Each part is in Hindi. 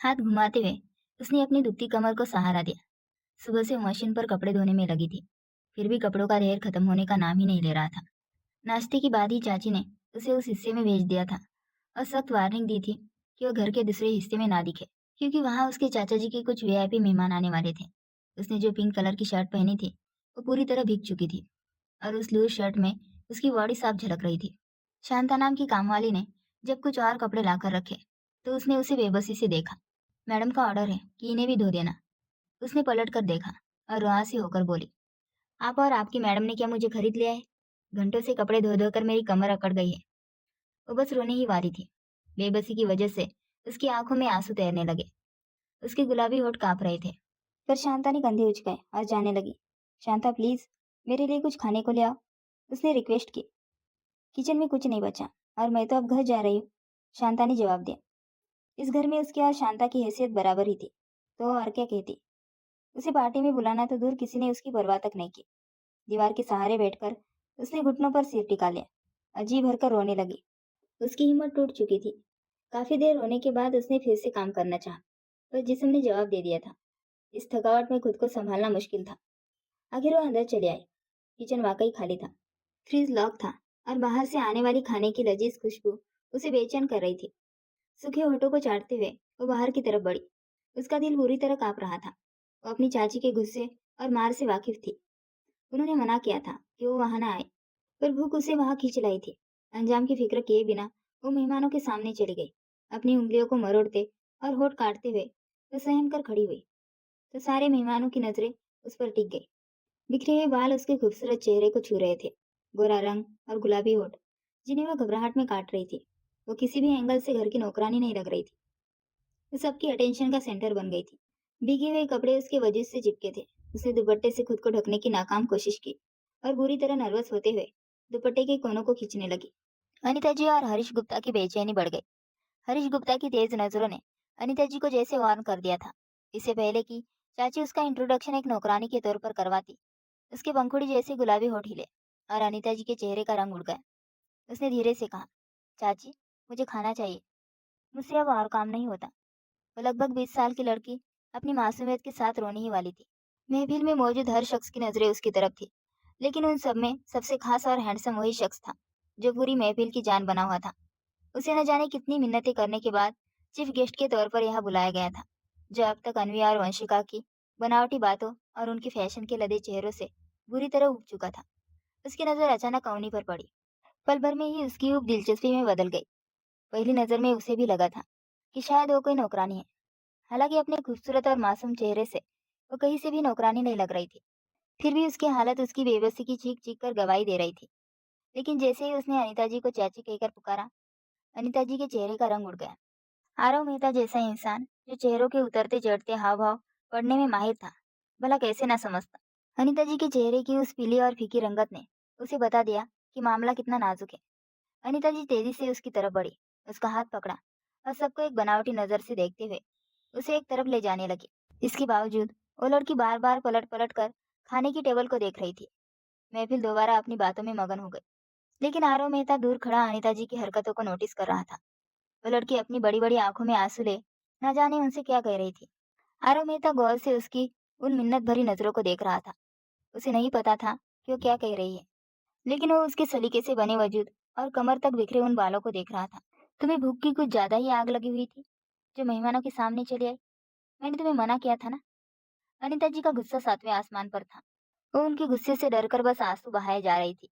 हाथ घुमाते हुए उसने अपनी दुखती कमर को सहारा दिया। सुबह से वो मशीन पर कपड़े धोने में लगी थी, फिर भी कपड़ों का ढेर खत्म होने का नाम ही नहीं ले रहा था। नाश्ते के बाद ही चाची ने उसे उस हिस्से में भेज दिया था और सख्त वार्निंग दी थी कि वो घर के दूसरे हिस्से में ना दिखे, क्योंकि वहां उसके चाचा जी के कुछ वीआईपी मेहमान आने वाले थे। उसने जो पिंक कलर की शर्ट पहनी थी वो पूरी तरह भीग चुकी थी और उस लूज शर्ट में उसकी बॉडी साफ झलक रही थी। शांता नाम की कामवाली ने जब कुछ और कपड़े लाकर रखे तो उसने उसे बेबसी से देखा। मैडम का ऑर्डर है कि इन्हें भी धो देना। उसने पलट कर देखा और रुआसी होकर बोली, आप और आपकी मैडम ने क्या मुझे खरीद लिया है? घंटों से कपड़े धो धो कर मेरी कमर अकड़ गई है। वो बस रोने ही वाली थी। बेबसी की वजह से उसकी आंखों में आंसू तैरने लगे। उसके गुलाबी होठ कांप रहे थे। फिर शांता ने कंधे उचकाए और जाने लगी। शांता प्लीज, मेरे लिए कुछ खाने को ले आओ, उसने रिक्वेस्ट की। किचन में कुछ नहीं बचा और मैं तो अब घर जा रही हूँ, शांता ने जवाब दिया। इस घर में उसकी और शांता की हैसियत बराबर ही थी, तो और क्या कहती। उसे पार्टी में बुलाना तो दूर, किसी ने उसकी परवाह तक नहीं की। दीवार के सहारे बैठकर उसने घुटनों पर सिर टिका लिया और जी भरकर रोने लगी। उसकी हिम्मत टूट चुकी थी। काफी देर रोने के बाद उसने फिर से काम करना चाहा, पर जिस्म ने जवाब दे दिया था। इस थकावट में खुद को संभालना मुश्किल था। आखिर वह अंदर चले आई। किचन वाकई खाली था। फ्रिज लॉक था और बाहर से आने वाली खाने की लजीज खुशबू उसे बेचैन कर रही थी। सूखे होठों को चाटते हुए वो बाहर की तरफ बढ़ी। उसका दिल बुरी तरह कांप रहा था। वो अपनी चाची के गुस्से और मार से वाकिफ थी। उन्होंने मना किया था कि वो वहां न आए, पर भूख उसे वहां खींच लाई थी। अंजाम की फिक्र किए बिना वो मेहमानों के सामने चली गई। अपनी उंगलियों को मरोड़ते और होठ काटते हुए वो सहम कर खड़ी हुई, तो सारे मेहमानों की नजरें उस पर टिक गई। बिखरे हुए बाल उसके खूबसूरत चेहरे को छू रहे थे। गोरा रंग और गुलाबी होठ, जिन्हें वह घबराहट में काट रही थी। वो किसी भी एंगल से घर की नौकरानी नहीं लग रही थी। वो सबकी अटेंशन का सेंटर बन गई थी। भीगे हुए कपड़े उसके वजूद से चिपके थे। उसने दुपट्टे से खुद को ढकने की नाकाम कोशिश की और बुरी तरह नर्वस होते हुए दुपट्टे के कोनों को खींचने लगी। अनिता जी और हरीश गुप्ता की बेचैनी बढ़ गई। हरीश गुप्ता की तेज नजरों ने अनिता जी को जैसे वार्न कर दिया था। इससे पहले कि चाची उसका इंट्रोडक्शन एक नौकरानी के तौर पर करवाती, उसके पंखुड़ी जैसे गुलाबी होठ हिले और अनीता जी के चेहरे का रंग उड़ गया। उसने धीरे से कहा, चाची, मुझे खाना चाहिए, मुझसे अब और काम नहीं होता। वो लगभग 20 साल की लड़की अपनी मासूमियत के साथ रोने ही वाली थी। महफिल में मौजूद हर शख्स की नजरें उसकी तरफ थी, लेकिन उन सब में सबसे खास और हैंडसम वही शख्स था जो पूरी महफिल की जान बना हुआ था। उसे न जाने कितनी मिन्नतें करने के बाद चीफ गेस्ट के तौर पर यहाँ बुलाया गया था, जो अब तक अनवी और वंशिका की बनावटी बातों और उनके फैशन के लदे चेहरों से बुरी तरह उब चुका था। उसकी नजर अचानक अवनी पर पड़ी। पल भर में ही उसकी ऊब दिलचस्पी में बदल गई। पहली नजर में उसे भी लगा था कि शायद वो कोई नौकरानी है। हालांकि अपने खूबसूरत और मासूम चेहरे से वो कहीं से भी नौकरानी नहीं लग रही थी। फिर भी उसकी हालत उसकी बेबसी की चीख चीख कर गवाही दे रही थी। लेकिन जैसे ही उसने अनीता जी को चाची कहकर पुकारा, अनीता जी के चेहरे का रंग उड़ गया। आरव मेहता जैसा इंसान जो चेहरों के उतरते चढ़ते हाव भाव पढ़ने में माहिर था, भला कैसे ना समझता। अनीता जी के चेहरे की उस पीली और फीकी रंगत ने उसे बता दिया कि मामला कितना नाजुक है। अनीता जी तेजी से उसकी तरफ बढ़ी, उसका हाथ पकड़ा और सबको एक बनावटी नजर से देखते हुए उसे एक तरफ ले जाने लगी। इसके बावजूद वो लड़की बार बार पलट पलट कर खाने की टेबल को देख रही थी। महफिल दोबारा अपनी बातों में मगन हो गई, लेकिन आरव मेहता दूर खड़ा अनीता जी की हरकतों को नोटिस कर रहा था। वो लड़की अपनी बड़ी बड़ी आंखों में आंसू ले न जाने उनसे क्या कह रही थी। आरव मेहता गौर से उसकी उन मिन्नत भरी नजरों को देख रहा था। उसे नहीं पता था कि वो क्या कह रही है, लेकिन वो उसके सलीके से बने वजूद और कमर तक बिखरे उन बालों को देख रहा था। तुम्हें भूख की कुछ ज्यादा ही आग लगी हुई थी जो मेहमानों के सामने चली आई। मैंने तुम्हें मना किया था ना। अनिता जी का गुस्सा सातवें आसमान पर था। वो उनके गुस्से से डरकर बस आंसू बहाए जा रही थी।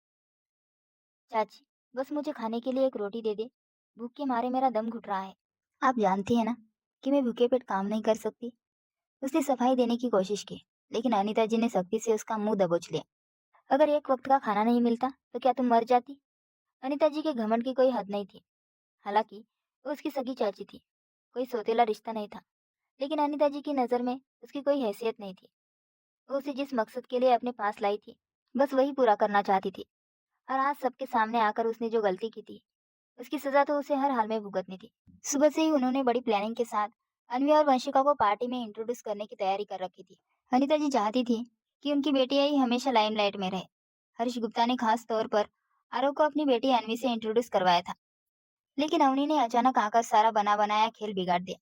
चाची, बस मुझे खाने के लिए एक रोटी दे दे, भूख के मारे मेरा दम घुट रहा है। आप जानती है ना कि मैं भूखे पेट काम नहीं कर सकती। उसने सफाई देने की कोशिश की, लेकिन अनीता जी ने सख्ती से उसका मुंह दबोच लिया। अगर एक वक्त का खाना नहीं मिलता तो क्या तुम मर जाती? अनीता जी के घमंड की कोई हद नहीं थी। हालांकि वो उसकी सगी चाची थी, कोई सौतेला रिश्ता नहीं था, लेकिन अनीता जी की नजर में उसकी कोई हैसियत नहीं थी। वो उसे जिस मकसद के लिए अपने पास लाई थी, बस वही पूरा करना चाहती थी। और आज सबके सामने आकर उसने जो गलती की थी, उसकी सजा तो उसे हर हाल में भुगतनी थी। सुबह से ही उन्होंने बड़ी प्लानिंग के साथ अनवी और वंशिका को पार्टी में इंट्रोड्यूस करने की तैयारी कर रखी थी। अनीता जी चाहती थी कि उनकी बेटी ही हमेशा लाइमलाइट में रहे। हरीश गुप्ता ने खास तौर पर आरव को अपनी बेटी अनवी से इंट्रोड्यूस करवाया था, लेकिन अवनी ने अचानक आकर सारा बना बनाया खेल बिगाड़ दिया।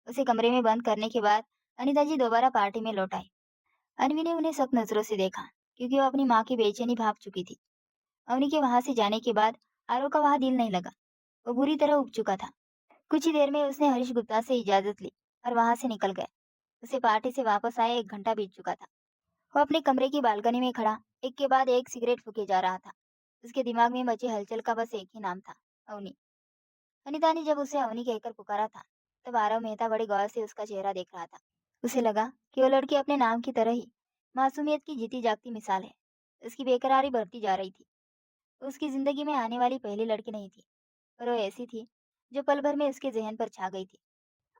उसे कमरे में बंद करने के बाद अनिता जी दोबारा पार्टी में लौट आई। अनवी ने उन्हें सख्त नजरों से देखा, क्योंकि वो अपनी माँ की बेचैनी भाप चुकी थी। अवनी के वहां से जाने के बाद आरव का वहां दिल नहीं लगा। वो बुरी तरह उब चुका था। कुछ ही देर में उसने हरीश गुप्ता से इजाजत ली और वहां से निकल गया। उसे पार्टी से वापस आए 1 घंटा बीत चुका था। वो अपने कमरे की बालकनी में खड़ा एक के बाद एक सिगरेट फूके जा रहा था। उसके दिमाग में मची हलचल का बस एक ही नाम था, अवनी। अनिता ने जब उसे अवनी कहकर पुकारा था, तब आरव मेहता बड़े गौर से उसका चेहरा देख रहा था। उसे लगा कि वो लड़की अपने नाम की तरह ही मासूमियत की जीती जागती मिसाल है। उसकी बेकरारी बढ़ती जा रही थी। उसकी जिंदगी में आने वाली पहली लड़की नहीं थी, पर वो ऐसी थी जो पल भर में उसके जहन पर छा गई थी।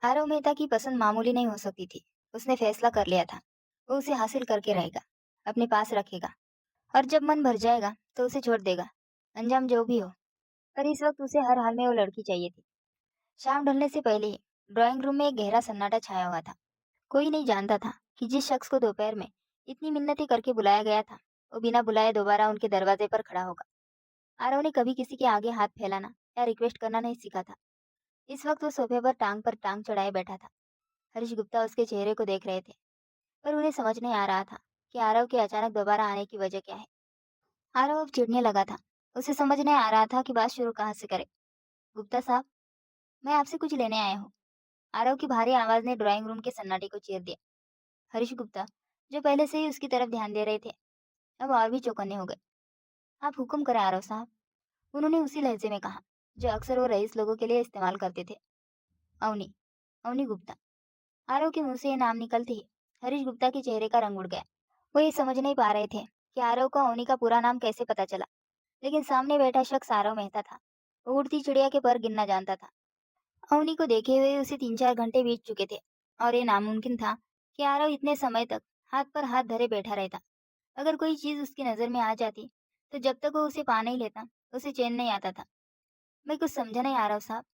आरव मेहता की पसंद मामूली नहीं हो सकती थी। उसने फैसला कर लिया था। वो उसे हासिल करके रहेगा, अपने पास रखेगा, और जब मन भर जाएगा तो उसे छोड़ देगा, अंजाम जो भी हो। पर इस वक्त उसे हर हाल में वो लड़की चाहिए थी। शाम ढलने से पहले ही ड्राइंग रूम में एक गहरा सन्नाटा छाया हुआ था। कोई नहीं जानता था कि जिस शख्स को दोपहर में इतनी मिन्नतें करके बुलाया गया था, वो बिना बुलाए दोबारा उनके दरवाजे पर खड़ा होगा। आरव ने कभी किसी के आगे हाथ फैलाना या रिक्वेस्ट करना नहीं सीखा था। इस वक्त वो सोफे पर टांग चढ़ाए बैठा था। हरीश गुप्ता उसके चेहरे को देख रहे थे, पर उन्हें समझ नहीं आ रहा था कि आरव के अचानक दोबारा आने की वजह क्या है। आरव अब चिढ़ने लगा था। उसे समझ नहीं आ रहा था कि बात शुरू कहाँ से करे। गुप्ता साहब, मैं आपसे कुछ लेने आया हूँ। आरव की भारी आवाज ने ड्राइंग रूम के सन्नाटे को चीर दिया। हरीश गुप्ता, जो पहले से ही उसकी तरफ ध्यान दे रहे थे, अब और भी चौकन्ने हो गए। आप हुक्म करें आरव साहब, उन्होंने उसी लहजे में कहा जो अक्सर वो रईस लोगों के लिए इस्तेमाल करते थे। अवनी, अवनी गुप्ता। आरव के मुंह से ये नाम निकलते ही हरीश गुप्ता के चेहरे का रंग उड़ गया। वो ये समझ नहीं पा रहे थे कि आरव को अवनी का पूरा नाम कैसे पता चला, लेकिन सामने बैठा शख्स आरव मेहता था। वो उड़ती चिड़िया के पर गिनना जानता था। अवनी को देखे हुए उसे 3-4 घंटे बीत चुके थे, और ये नामुमकिन था कि आरव इतने समय तक हाथ पर हाथ धरे बैठा रहता। अगर कोई चीज उसकी नजर में आ जाती, तो जब तक वो उसे पा नहीं लेता, उसे चैन नहीं आता था। मैं कुछ समझा नहीं आरव साहब।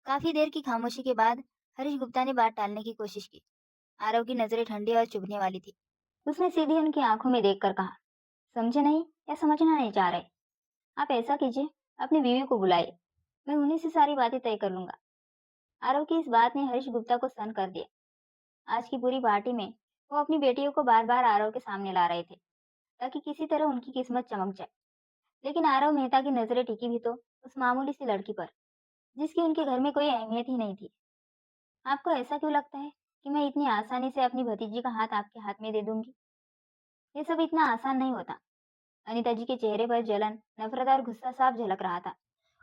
काफी देर की खामोशी के बाद हरीश गुप्ता ने बात टालने की कोशिश की। आरव की नजरें ठंडी और चुभने वाली थी। उसने सीधे उनकी आंखों में देखकर कहा, समझे नहीं या समझना नहीं चाह रहे? आप ऐसा कीजिए, अपनी बीवी को बुलाइए, मैं उन्हीं से सारी बातें तय कर लूंगा। आरव की इस बात ने हरीश गुप्ता को स्तन कर दिया। आज की पूरी पार्टी में वो अपनी बेटियों को बार बार आरव के सामने ला रहे थे, ताकि किसी तरह उनकी किस्मत चमक जाए। लेकिन आरव मेहता की नजरें टिकी भी तो उस मामूली सी लड़की पर, जिसकी उनके घर में कोई अहमियत ही नहीं थी। आपको ऐसा क्यों लगता है कि मैं इतनी आसानी से अपनी भतीजी का हाथ आपके हाथ में दे दूंगी? ये सब इतना आसान नहीं होता। अनीता जी के चेहरे पर जलन, नफरत और गुस्सा साफ झलक रहा था।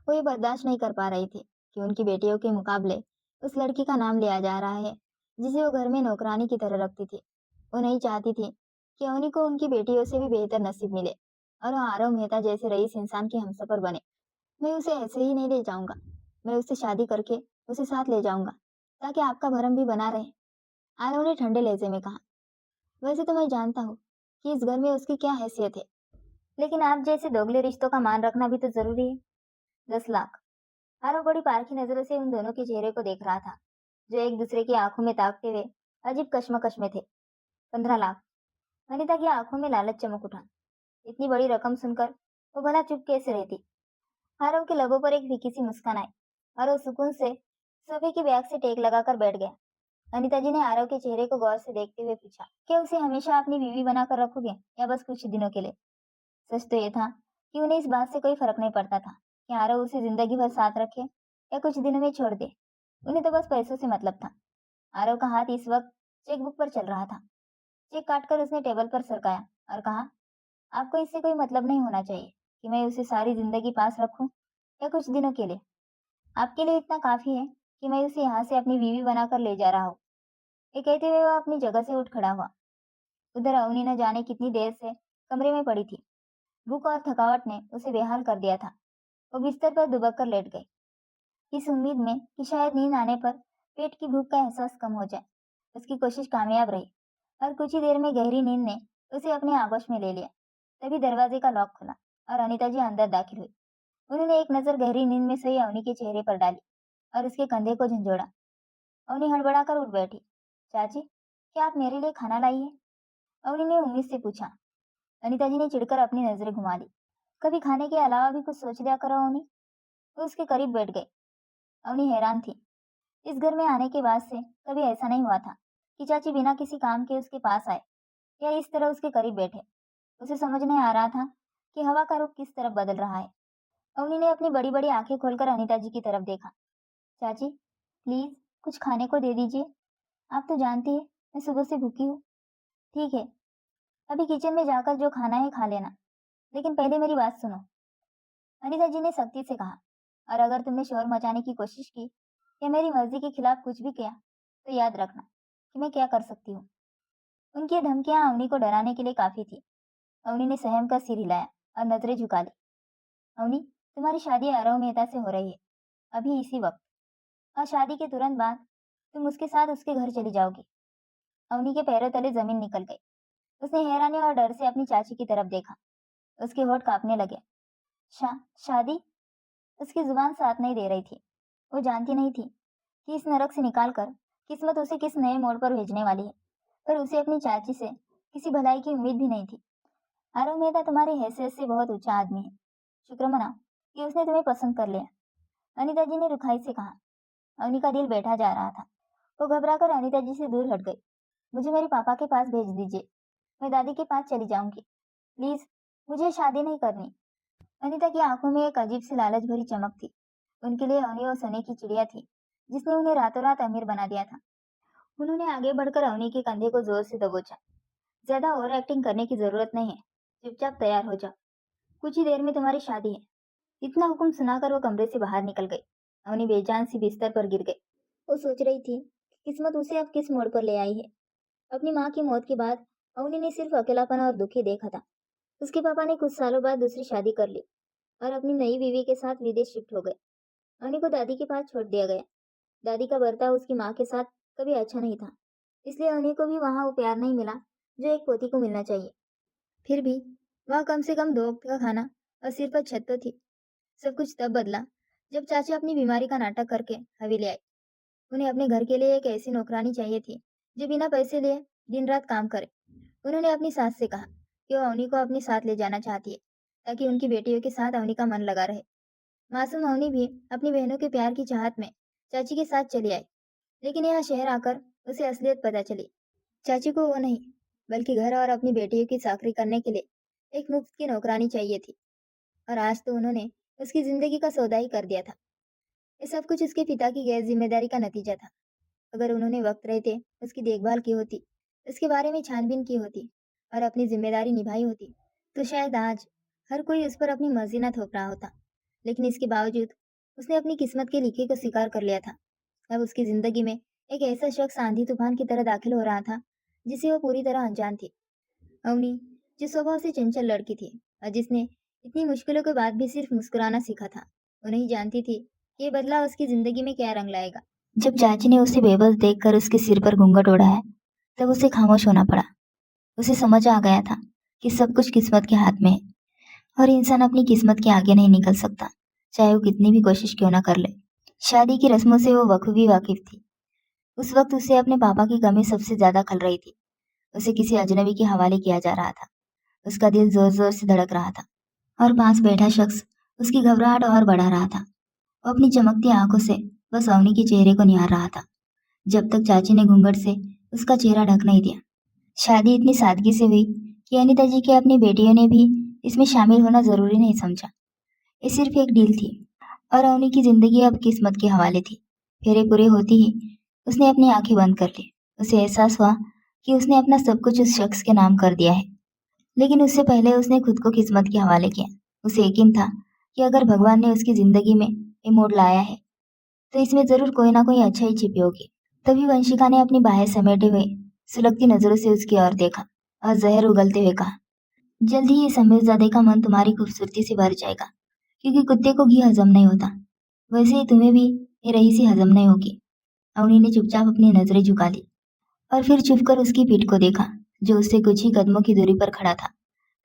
वो ये बर्दाश्त नहीं कर पा रही थी कि उनकी बेटियों के मुकाबले उस लड़की का नाम लिया जा रहा है, जिसे वो घर में नौकरानी की तरह रखती थी। वो नहीं चाहती थी कि अवनी को उनकी बेटियों से भी बेहतर नसीब मिले, और वो आरव मेहता जैसे रईस इंसान की हमसफर बने। मैं उसे ऐसे ही नहीं ले जाऊंगा। मैं उससे शादी करके उसे साथ ले जाऊंगा, ताकि आपका भरम भी बना रहे। आरव ने ठंडे लहजे में कहा, वैसे तो मैं जानता हूँ कि इस घर में उसकी क्या हैसियत है, लेकिन आप जैसे दोगले रिश्तों का मान रखना भी तो जरूरी है। 10 लाख। आरव बड़ी पारखी नजरों से उन दोनों के चेहरे को देख रहा था, जो एक दूसरे की आंखों में ताकते हुए अजीब कश्मकश में थे। 15 लाख। अनिता की आंखों में लालच चमक उठा। इतनी बड़ी रकम सुनकर वो भला चुप कैसे रहती। आरव के लबों पर एक फीकी सी मुस्कान आई, और वो सुकून से सोफे की बैग से टेक लगाकर बैठ गया। अनिता जी ने आरव के चेहरे को गौर से देखते हुए पूछा, क्या उसे हमेशा अपनी बीवी बनाकर रखोगे, या बस कुछ दिनों के लिए? सच तो ये था कि उन्हें इस बात से कोई फर्क नहीं पड़ता था कि आरव उसे जिंदगी भर साथ रखे या कुछ दिनों में छोड़ दे। उन्हें तो बस पैसों से मतलब था। आरव का हाथ इस वक्त चेकबुक पर चल रहा था। चेक काटकर उसने टेबल पर सरकाया और कहा, आपको इससे कोई मतलब नहीं होना चाहिए कि मैं उसे सारी जिंदगी पास रखूं या कुछ दिनों के लिए। आपके लिए इतना काफी है कि मैं उसे यहाँ से अपनी बीवी बनाकर ले जा रहा हूँ। ये कहते हुए वह अपनी जगह से उठ खड़ा हुआ। उधर अवनी न जाने कितनी देर से कमरे में पड़ी थी। भूख और थकावट ने उसे बेहाल कर दिया था। वो बिस्तर पर दुबक कर लेट गई, इस उम्मीद में कि शायद नींद आने पर पेट की भूख का एहसास कम हो जाए। उसकी कोशिश कामयाब रही, और कुछ ही देर में गहरी नींद ने उसे अपने आगोश में ले लिया। तभी दरवाजे का लॉक खुला और अनीता जी अंदर दाखिल हुई। उन्होंने एक नजर गहरी नींद में सोई अवनी के चेहरे पर डाली और उसके कंधे को झंझोड़ा। अवनी हड़बड़ाकर उठ बैठी। चाची, क्या आप मेरे लिए खाना लाई है? अवनी ने उम्मीद से पूछा। अनीता जी ने चिढ़कर अपनी नजरें घुमा ली। कभी खाने के अलावा भी कुछ सोच लिया करो अवनी। वो उसके करीब बैठ गई। अवनी हैरान थी। इस घर में आने के बाद से कभी ऐसा नहीं हुआ था कि चाची बिना किसी काम के उसके पास आए या इस तरह उसके करीब बैठे। उसे समझ नहीं आ रहा था कि हवा का रुख किस तरफ बदल रहा है। अवनी ने अपनी बड़ी बड़ी आंखें खोलकर अनीता जी की तरफ देखा। चाची, प्लीज कुछ खाने को दे दीजिए। आप तो जानती है मैं सुबह से भूखी हूँ। ठीक है, अभी किचन में जाकर जो खाना है खा लेना, लेकिन पहले मेरी बात सुनो, अनीता जी ने सख्ती से कहा। और अगर तुमने शोर मचाने की कोशिश की या मेरी मर्जी के खिलाफ कुछ भी किया तो याद रखना कि मैं क्या कर सकती हूँ। उनकी ये धमकियां अवनी को डराने के लिए काफी थी। अवनी ने सहम कर सिर हिलाया और नजरें झुका ली। अवनी, तुम्हारी शादी आरव मेहता से हो रही है, अभी इसी वक्त, और शादी के तुरंत बाद तुम उसके साथ उसके घर चली जाओगी। अवनी के पैरों तले जमीन निकल गई। उसने हैरानी और डर से अपनी चाची की तरफ देखा। उसके होठ कांपने लगे। शादी? उसकी जुबान साथ नहीं दे रही थी। वो जानती नहीं थी कि इस नरक से निकालकर किस्मत उसे किस नए मोड़ पर भेजने वाली है, पर उसे अपनी चाची से किसी भलाई की उम्मीद भी नहीं थी। आरव मेहता तुम्हारी हैसियत से बहुत ऊंचा आदमी है। शुक्र मनाओ कि उसने तुम्हें पसंद कर लिया, अनीता जी ने रुखाई से कहा। अवनी का दिल बैठा जा रहा था। वो घबराकर अनीता जी से दूर हट गई। मुझे मेरे पापा के पास भेज दीजिए, मैं दादी के पास चली जाऊंगी। प्लीज, मुझे शादी नहीं करनी। अनीता की आंखों में एक अजीब सी लालच भरी चमक थी। उनके लिए अवनी वो सोने की चिड़िया थी जिसने उन्हें रातों रात अमीर बना दिया था। उन्होंने आगे बढ़कर अवनी के कंधे को जोर से दबोचा। ज्यादा ओवर एक्टिंग करने की जरूरत नहीं है, चुपचाप तैयार हो जाओ, कुछ ही देर में तुम्हारी शादी है। इतना हुक्म सुनाकर वो कमरे से बाहर निकल गई। अवनी बेजान सी बिस्तर पर गिर गई। वो सोच रही थी कि किस्मत उसे अब किस मोड़ पर ले आई है। अपनी माँ की मौत के बाद अवनी ने सिर्फ अकेलापन और दुखी देखा था। उसके पापा ने कुछ सालों बाद दूसरी शादी कर ली और अपनी नई बीवी के साथ विदेश शिफ्ट हो गए। अवनी को दादी के पास छोड़ दिया गया। दादी का बर्ताव उसकी माँ के साथ कभी अच्छा नहीं था, इसलिए अवनी को भी वहाँ वो प्यार नहीं मिला जो एक पोती को मिलना चाहिए। फिर भी वहाँ कम से कम 2 वक्त का खाना और सिर पर छत तो थी। सब कुछ तब बदला जब चाची अपनी बीमारी का नाटक करके हवेली आई। उन्हें अपने घर के लिए एक ऐसी नौकरानी चाहिए थी जो बिना पैसे लिए दिन रात काम करे। उन्होंने अपनी सास से कहा कि वो अवनी को अपने साथ ले जाना चाहती है ताकि उनकी बेटियों के साथ अवनी का मन लगा रहे। मासूम अवनी भी अपनी बहनों के प्यार की चाहत में चाची के साथ चली आई, लेकिन यहाँ शहर आकर उसे असलियत पता चली। चाची को वो नहीं, बल्कि घर और अपनी बेटियों की चाकरी करने के लिए एक मुफ्त की नौकरानी चाहिए थी। और आज तो उन्होंने उसकी जिंदगी का सौदा ही कर दिया था। ये सब कुछ उसके पिता की गैर जिम्मेदारी का नतीजा था। अगर उन्होंने वक्त रहते उसकी देखभाल की होती, उसके बारे में छानबीन की होती और अपनी जिम्मेदारी निभाई होती, तो शायद आज हर कोई उस पर अपनी मर्जी न थोप रहा होता। लेकिन इसके बावजूद उसने अपनी किस्मत के लिखे को स्वीकार कर लिया था। अब उसकी जिंदगी में एक ऐसा शख्स आंधी तूफान की तरह दाखिल हो रहा था जिसे वो पूरी तरह अनजान थी। अवनी, जो स्वभाव से चंचल लड़की थी और जिसने इतनी मुश्किलों के बाद भी सिर्फ मुस्कुराना सीखा था, वो नहीं जानती थी कि ये बदलाव उसकी जिंदगी में क्या रंग लाएगा। जब चाची ने उसे बेबस देखकर उसके सिर पर घूंघट ओढ़ाया, तब उसे खामोश होना पड़ा। उसे समझ आ गया था कि सब कुछ किस्मत के हाथ में है और इंसान अपनी किस्मत के आगे नहीं निकल सकता, चाहे वो कितनी भी कोशिश क्यों ना कर ले। शादी की रस्मों से वो बखूबी वाकिफ थी। उस वक्त उसे अपने पापा की कमी सबसे ज्यादा खल रही थी। उसे किसी अजनबी के हवाले किया जा रहा था। उसका दिल जोर जोर से धड़क रहा था और पास बैठा शख्स उसकी घबराहट और बढ़ा रहा था। वो अपनी चमकती आंखों से बस अवनी के चेहरे को निहार रहा था, जब तक चाची ने घूंघट से उसका चेहरा ढक नहीं दिया। शादी इतनी सादगी से हुई कि अनीता जी की अपनी बेटियों ने भी इसमें शामिल होना जरूरी नहीं समझा। ये सिर्फ एक डील थी और अवनी की जिंदगी अब किस्मत के हवाले थी। फेरे पूरे होते ही उसने अपनी आंखें बंद कर ली। उसे एहसास हुआ कि उसने अपना सब कुछ उस शख्स के नाम कर दिया है, लेकिन उससे पहले उसने खुद को किस्मत के हवाले किया। उसे यकीन था कि अगर भगवान ने उसकी जिंदगी में ये मोड़ लाया है तो इसमें जरूर कोई ना कोई अच्छाई छिपी होगी। तभी वंशिका ने अपनी बाहें समेटे हुए सुलगती नजरों से उसकी ओर देखा और जहर उगलते हुए कहा, जल्द ही ये समीरजादे का मन तुम्हारी खूबसूरती से भर जाएगा, क्योंकि कुत्ते को घी हजम नहीं होता, वैसे ही तुम्हें भी ये रईसी हजम नहीं होगी। अवनी ने चुपचाप अपनी नजरें झुका ली और फिर छुपकर उसकी पीठ को देखा, जो उससे कुछ ही कदमों की दूरी पर खड़ा था।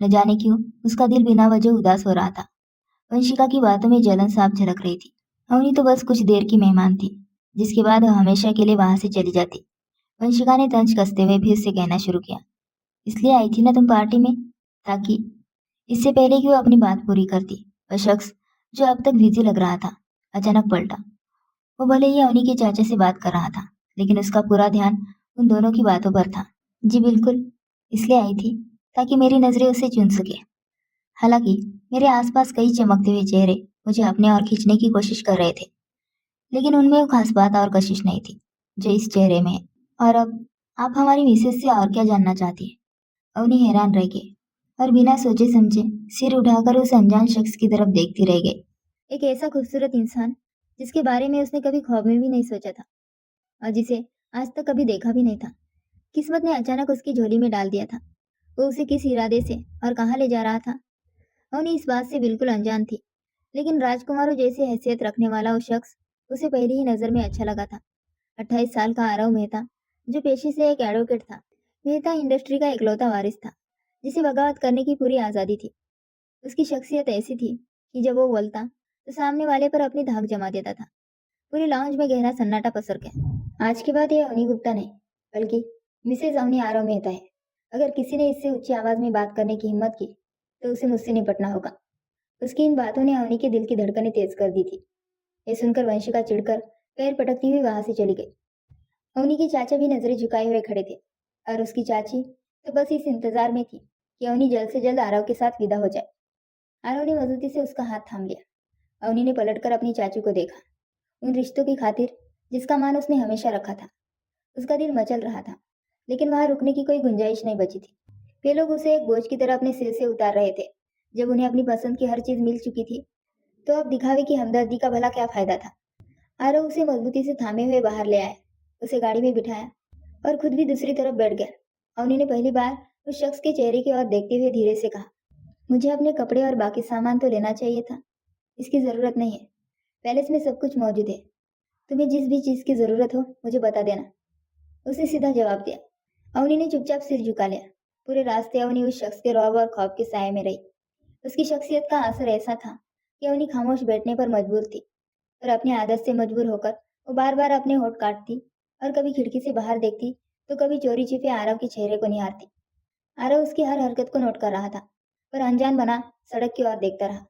न जाने क्यों उसका दिल बिना वजह उदास हो रहा था। वंशिका की बातों में जलन साफ झलक रही थी। अवनी तो बस कुछ देर की मेहमान थी, जिसके बाद वह हमेशा के लिए वहां से चली जाती। वंशिका ने तंज कसते हुए फिर से कहना शुरू किया, इसलिए आई थी ना तुम पार्टी में, ताकि इससे पहले कि वो अपनी बात पूरी करती, वह शख्स जो अब तक बिजी लग रहा था अचानक पलटा। वो भले ही अवनी के चाचा से बात कर रहा था, लेकिन उसका पूरा ध्यान उन दोनों की बातों पर था। जी बिल्कुल, इसलिए आई थी ताकि मेरी नजरें उसे चुन सके। हालांकि मेरे आसपास कई चमकते हुए चेहरे मुझे अपने ओर खींचने की कोशिश कर रहे थे, लेकिन उनमें वो खास बात और कशिश नहीं थी जो इस चेहरे में है। और अब आप हमारी मिसेज से और क्या जानना चाहती है? अवनी हैरान रह गई और बिना सोचे समझे सिर उठाकर उस अनजान शख्स की तरफ देखती रह गई। एक ऐसा खूबसूरत इंसान जिसके बारे में उसने कभी ख्वाब में भी नहीं सोचा था और जिसे आज तक कभी देखा भी नहीं था। किस्मत ने अचानक उसकी झोली में डाल दिया था। वो उसे किस इरादे से और कहाँ ले जा रहा था, अवनी इस बात से बिल्कुल अनजान थी। लेकिन राजकुमारों जैसी हैसियत रखने वाला वो शख्स उसे पहली ही नजर में अच्छा लगा था। 28 साल का आरव मेहता, जो पेशे से एक एडवोकेट था। मेहता इंडस्ट्री का इकलौता वारिस था जिसे बगावत करने की पूरी आज़ादी थी। उसकी शख्सियत ऐसी थी कि जब वो बोलता तो सामने वाले पर अपनी धाक जमा देता था। पूरे लाउंज में गहरा सन्नाटा पसर गया। आज के बाद ये अवनी गुप्ता नहीं, बल्कि मिसेज अवनी आरव मेहता है। अगर किसी ने इससे ऊंची आवाज में बात करने की हिम्मत की तो उसे मुझसे निपटना होगा। उसकी इन बातों ने अवनी के दिल की धड़कनें तेज कर दी थी। ये सुनकर वंशिका चिढ़कर पैर पटकती हुई वहां से चली गई। अवनी के चाचा भी नजरें झुकाए हुए खड़े थे और उसकी चाची तो बस इस इंतजार में थी कि अवनी जल्द से जल्द आरव के साथ विदा हो जाए। आरव ने मजबूती से उसका हाथ थाम लिया। अवनी ने पलटकर अपनी चाची को देखा। उन रिश्तों की खातिर जिसका मान उसने हमेशा रखा था। उसका दिल मचल रहा था, लेकिन वहां रुकने की कोई गुंजाइश नहीं बची थी। वे लोग उसे एक बोझ की तरह अपने सिर से उतार रहे थे। जब उन्हें अपनी पसंद की हर चीज मिल चुकी थी, तो अब दिखावे की हमदर्दी का भला क्या फायदा था। आरव उसे मजबूती से थामे हुए बाहर ले आया, उसे गाड़ी में बिठाया और खुद भी दूसरी तरफ बैठ गया। अवनी ने पहली बार उस शख्स के चेहरे की ओर देखते हुए धीरे से कहा, मुझे अपने कपड़े और बाकी सामान तो लेना चाहिए था। इसकी जरूरत नहीं है। पैलेस में सब कुछ मौजूद है। तुम्हें जिस भी चीज की जरूरत हो मुझे बता देना, उसे सीधा जवाब दिया। अवनी ने चुपचाप सिर झुका लिया। पूरे रास्ते अवनी उस शख्स के रौब और खौफ के साए में रही। उसकी शख्सियत का असर ऐसा था कि अवनी खामोश बैठने पर मजबूर थी, और अपनी आदत से मजबूर होकर वो बार बार अपने होठ काटती और कभी खिड़की से बाहर देखती तो कभी चोरी छिपे आरव के चेहरे को निहारती। आरव उसकी हर हरकत को नोट कर रहा था, पर अनजान बना सड़क की ओर देखता रहा।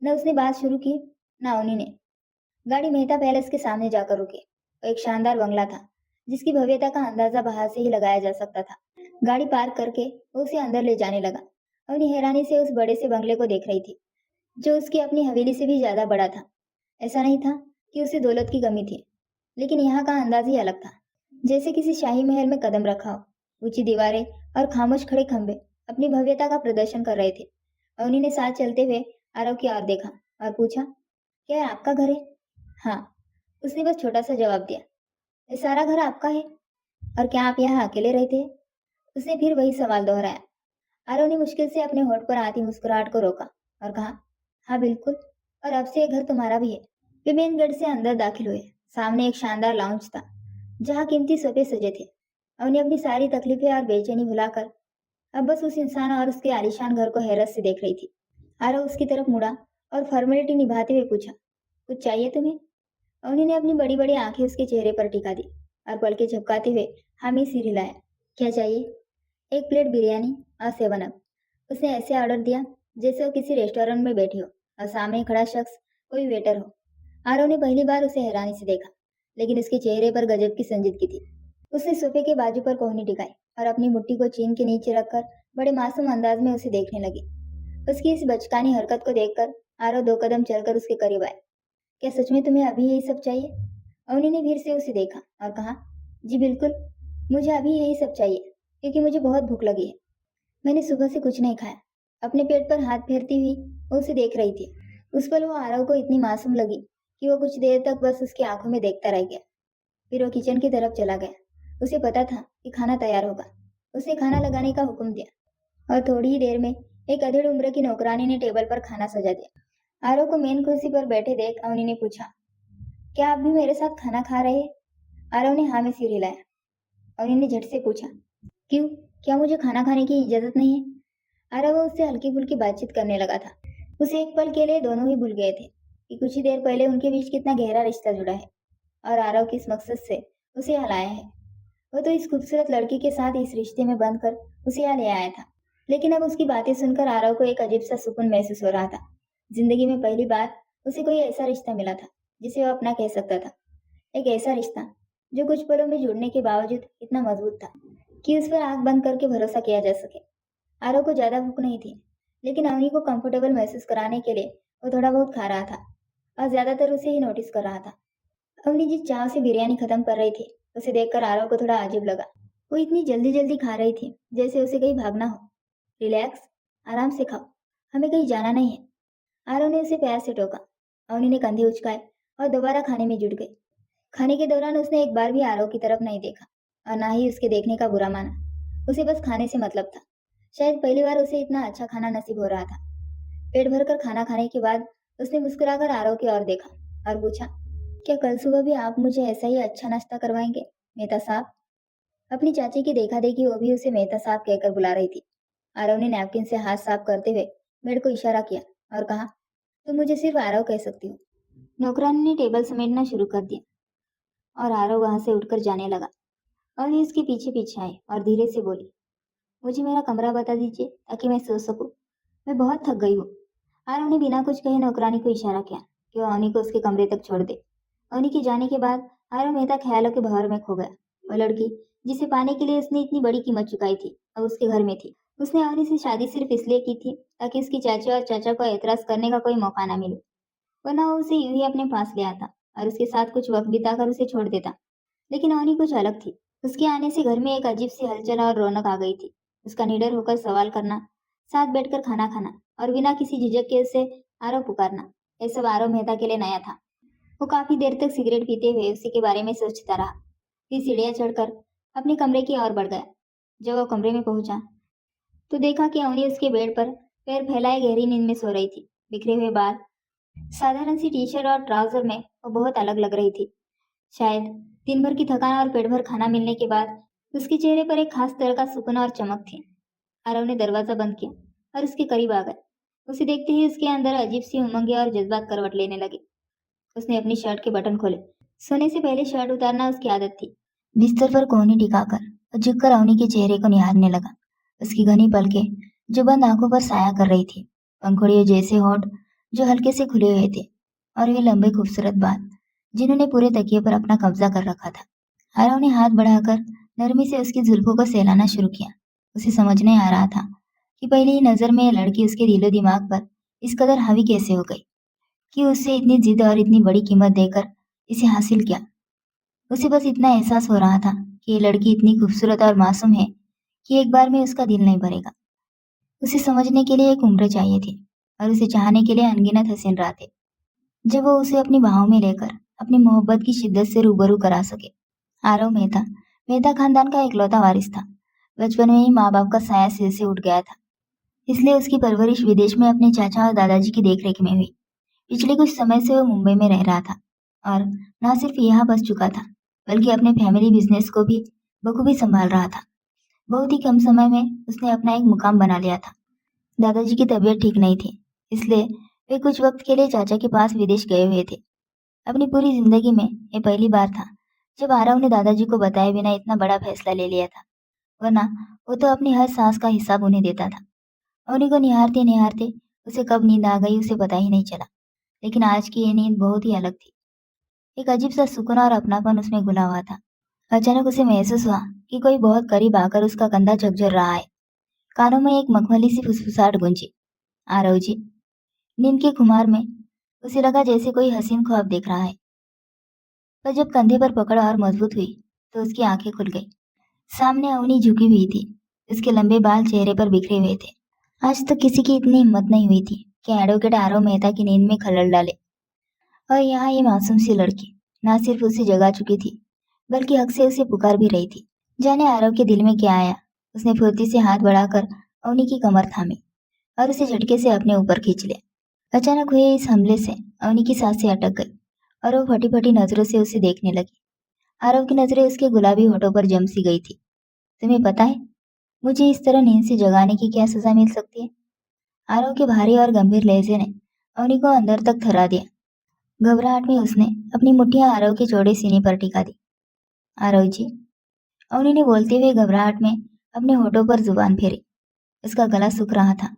न उसने बात शुरू की, न अवनी ने। गाड़ी मेहता पैलेस के सामने जाकर रुकी। वो एक शानदार बंगला था जिसकी भव्यता का अंदाजा बाहर से ही लगाया जा सकता था। गाड़ी पार्क करके वो उसे अंदर ले जाने लगा। अवनी हैरानी से उस बड़े से बंगले को देख रही थी, जो उसकी अपनी हवेली से भी ज्यादा बड़ा था। ऐसा नहीं था कि उसे दौलत की कमी थी, लेकिन यहाँ का अंदाज ही अलग था, जैसे किसी शाही महल में कदम रखा हो। ऊंची दीवारें और खामोश खड़े खंभे अपनी भव्यता का प्रदर्शन कर रहे थे। अवनी ने साथ चलते हुए आरव की ओर देखा और पूछा, क्या ये आपका घर है? हाँ, उसने बस छोटा सा जवाब दिया। ये सारा घर आपका है? और क्या आप यहाँ अकेले रहते हैं? उसने फिर वही सवाल दोहराया। आरव ने मुश्किल से अपने होठ पर आती मुस्कुराहट को रोका और कहा, हाँ बिल्कुल, और अब से ये घर तुम्हारा भी है। वे मेन गेट से अंदर दाखिल हुए। सामने एक शानदार लाउंज था जहाँ कीमती सोफे सजे थे। अवनी अपनी सारी तकलीफें और बेचैनी भुलाकर अब बस उस इंसान और उसके आलीशान घर को हैरत से देख रही थी। आरव उसकी तरफ मुड़ा और फॉर्मेलिटी निभाते हुए पूछा, कुछ चाहिए तुम्हें? अवनी ने अपनी बड़ी बड़ी आंखें उसके चेहरे पर टिका दी और पलके झपकाते हुए हामी सिर हिलाया। क्या चाहिए? एक प्लेट बिरयानी और 7 अप। उसने ऐसे ऑर्डर दिया जैसे वो किसी रेस्टोरेंट में बैठी हो और सामने खड़ा शख्स कोई वेटर हो। आरव ने पहली बार उसे हैरानी से देखा, लेकिन उसके चेहरे पर गजब की संजीदगी थी। उसने सोफे के बाजू पर कोहनी टिकाई और अपनी मुट्ठी को चीन के नीचे रखकर बड़े मासूम अंदाज में उसे देखने लगी। उसकी इस बचकानी हरकत को देखकर आरव 2 कदम चलकर उसके करीब आए। क्या सच में तुम्हें अभी यही सब चाहिए? अवनी ने फिर से उसे देखा और कहा, जी बिल्कुल, मुझे अभी यही सब चाहिए, क्योंकि मुझे बहुत भूख लगी है। मैंने सुबह से कुछ नहीं खाया। अपने पेट पर हाथ फेरती हुई वो उसे देख रही थी। उस पल वो आरव को इतनी मासूम लगी कि वो कुछ देर तक बस उसकी आंखों में देखता रह गया। फिर वो किचन की तरफ चला गया। उसे पता था कि खाना तैयार होगा। उसने खाना लगाने का हुक्म दिया और थोड़ी ही देर में एक अधेड़ उम्र की नौकरानी ने टेबल पर खाना सजा दिया। आरव को मेन कुर्सी पर बैठे देख अवनी ने पूछा, क्या आप भी मेरे साथ खाना खा रहे हैं? आरव ने हाँ में सिर हिलाया। अवनी ने झट से पूछा, क्यों? क्या मुझे खाना खाने की इजाजत नहीं है? आरव उससे हल्की फुल्की बातचीत करने लगा था। उसे एक पल के लिए दोनों ही भूल गए थे कि कुछ ही देर पहले उनके बीच कितना गहरा रिश्ता जुड़ा है और आरव किस मकसद से उसे यहाँ लाया है। वो तो इस खूबसूरत लड़की के साथ इस रिश्ते में बंध कर उसे यहाँ ले आया था, लेकिन अब उसकी बातें सुनकर आरव को एक अजीब सा सुकून महसूस हो रहा था। जिंदगी में पहली बार उसे कोई ऐसा रिश्ता मिला था जिसे वो अपना कह सकता था। एक ऐसा रिश्ता जो कुछ पलों में जुड़ने के बावजूद इतना मजबूत था कि उस पर आंख बंद करके भरोसा किया जा सके। आरव को ज्यादा भूख नहीं थी, लेकिन अवनी को कंफर्टेबल महसूस कराने के लिए वो थोड़ा बहुत खा रहा था और ज्यादातर उसे ही नोटिस कर रहा था। अवनी जिस चाव से बिरयानी खत्म कर रही थी, उसे देखकर आरव को थोड़ा अजीब लगा। वो इतनी जल्दी जल्दी खा रही थी जैसे उसे कहीं भागना हो। रिलैक्स, आराम से खाओ, हमें कहीं जाना नहीं है। आरव ने उसे प्यार से टोका। अवनी ने कंधे उचकाए और दोबारा खाने में जुट गई। खाने के दौरान उसने एक बार भी आरव की तरफ नहीं देखा और ना ही उसके देखने का बुरा माना। उसे बस खाने से मतलब था। शायद पहली बार उसे इतना अच्छा खाना नसीब हो रहा था। पेट भरकर खाना खाने के बाद उसने मुस्कुराकर आरव की ओर देखा और पूछा, क्या कल सुबह भी आप मुझे ऐसा ही अच्छा नाश्ता करवाएंगे, मेहता साहब? अपनी चाची की देखा देखी वो भी उसे मेहता साहब कहकर बुला रही थी। आरव ने नैपकिन से हाथ साफ करते हुए मेड को इशारा किया और कहा, तुम मुझे सिर्फ आरव कह सकती हो। नौकरानी ने टेबल समेटना शुरू कर दिया और आरव वहां से उठकर जाने लगा। अवनी उसके पीछे पीछे आई और धीरे से बोली, मुझे मेरा कमरा बता दीजिए ताकि मैं सो सकूं। मैं बहुत थक गई हूँ। आरव ने बिना कुछ कहे नौकरानी को इशारा किया कि वह अवनी को उसके कमरे तक छोड़ दे। अवनी के जाने के बाद आरव मेहता ख्यालों के भंवर में खो गया। वह लड़की जिसे पाने के लिए उसने इतनी बड़ी कीमत चुकाई थी, अब उसके घर में थी। उसने अवनी से शादी सिर्फ इसलिए की थी ताकि उसकी चाची और चाचा को एतराज करने का कोई मौका ना मिले, वरना वो उसे यूं ही अपने पास ले आता और उसके साथ कुछ वक्त बिताकर उसे छोड़ देता। लेकिन अवनी कुछ अलग थी। उसके आने से घर में एक अजीब सी हलचल और रौनक आ गई थी। उसका निडर होकर सवाल करना, साथ बैठकर खाना खाना और बिना किसी झिझक के उसे आरव पुकारना, ये सब आरव मेहता के लिए नया था। वो काफी देर तक सिगरेट पीते हुए उसी के बारे में सोचता रहा। फिर सीढ़ियां चढ़कर अपने कमरे की ओर बढ़ गया। जब वो कमरे में पहुंचा तो देखा कि अवनी उसके बेड पर पैर फैलाए गहरी नींद में सो रही थी। बिखरे हुए बाल, साधारण सी टी शर्ट और ट्राउजर में वो बहुत अलग लग रही थी। शायद दिन भर की थकान और पेट भर खाना मिलने के बाद उसके चेहरे पर एक खास तरह का सुकून और चमक थी। आरव ने दरवाजा बंद किया और उसके करीब आ गए। उसे देखते ही उसके अंदर अजीब सी उमंगे और जज्बात करवट लेने लगे। उसने अपनी शर्ट के बटन खोले। सोने से पहले शर्ट उतारना उसकी आदत थी। बिस्तर पर कोहनी टिकाकर और झुककर अवनी के चेहरे को निहारने लगा। उसकी घनी पलकें जो बंद आंखों पर साया कर रही थी, पंखुड़ियों जैसे होंठ जो हल्के से खुले हुए थे, और वे लंबे खूबसूरत बाल जिन्होंने पूरे तकिए पर अपना कब्जा कर रखा था। आरव ने हाथ बढ़ाकर नरमी से उसकी जुल्फों को सहलाना शुरू किया। उसे समझ नहीं आ रहा था कि पहली ही नजर में यह लड़की उसके दिलो दिमाग पर इस कदर हावी कैसे हो गई, कि उससे इतनी जिद और इतनी बड़ी कीमत देकर इसे हासिल किया। उसे बस इतना एहसास हो रहा था कि ये लड़की इतनी खूबसूरत और मासूम है कि एक बार में उसका दिल नहीं भरेगा। उसे समझने के लिए एक उम्र चाहिए थी और उसे चाहने के लिए अनगिनत हसीन रातें, जब वो उसे अपनी बाहों में लेकर अपनी मोहब्बत की शिद्दत से रूबरू करा सके। आरव मेहता मेहता खानदान का इकलौता वारिस था। बचपन में ही माँ बाप का साया सिर से उठ गया था, इसलिए उसकी परवरिश विदेश में अपने चाचा और दादाजी की देखरेख में हुई। पिछले कुछ समय से वो मुंबई में रह रहा था और न सिर्फ यहाँ बस चुका था, बल्कि अपने फैमिली बिजनेस को भी बखूबी संभाल रहा था। बहुत ही कम समय में उसने अपना एक मुकाम बना लिया था। दादाजी की तबीयत ठीक नहीं थी, इसलिए वे कुछ वक्त के लिए चाचा के पास विदेश गए हुए थे। अपनी पूरी जिंदगी में ये पहली बार था जब आरव ने दादाजी को बताए बिना इतना बड़ा फैसला ले लिया था, वरना वो तो अपनी हर सांस का हिसाब उन्हें देता था। उन्हीं को निहारते निहारते उसे कब नींद आ गई उसे पता ही नहीं चला। लेकिन आज की ये नींद बहुत ही अलग थी। एक अजीब सा सुकून और अपनापन उसमें घुला हुआ था। अचानक उसे महसूस हुआ कि कोई बहुत करीब आकर उसका कंधा झकझोर रहा है। कानों में एक मखमली सी फुसफुसाहट गूंजी, आरव जी। नींद के खुमार में उसे लगा जैसे कोई हसीन ख्वाब देख रहा है। पर जब कंधे पर पकड़ और मजबूत हुई तो उसकी आंखें खुल गई। सामने अवनी झुकी हुई थी। उसके लंबे बाल चेहरे पर बिखरे हुए थे। आज तक किसी की इतनी हिम्मत नहीं हुई थी कि एडवोकेट आरव मेहता की नींद में खलल डाले। और यहाँ ये मासूम सी लड़की ना सिर्फ उसे जगा चुकी थी, बल्कि हक से उसे पुकार भी रही थी। जाने आरव के दिल में क्या आया। उसने फुर्ती से हाथ बढ़ाकर अवनी की कमर थामी और उसे झटके से अपने ऊपर खींच लिया। अचानक हुए इस हमले से अवनी की सांसें अटक गई और वो फटी फटी नजरों से उसे देखने लगी। आरव की नजरें उसके गुलाबी होठों पर जम सी गई थी। तुम्हें पता है मुझे इस तरह नींद से जगाने की क्या सजा मिल सकती है? आरव के भारी और गंभीर लहजे ने अवनी को अंदर तक थरा दिया। घबराहट में उसने अपनी मुट्ठियां आरव के चौड़े सीने पर टिका दी। आरव जी, अवनी ने बोलते हुए घबराहट में अपने होठों पर जुबान फेरी। उसका गला सूख रहा था।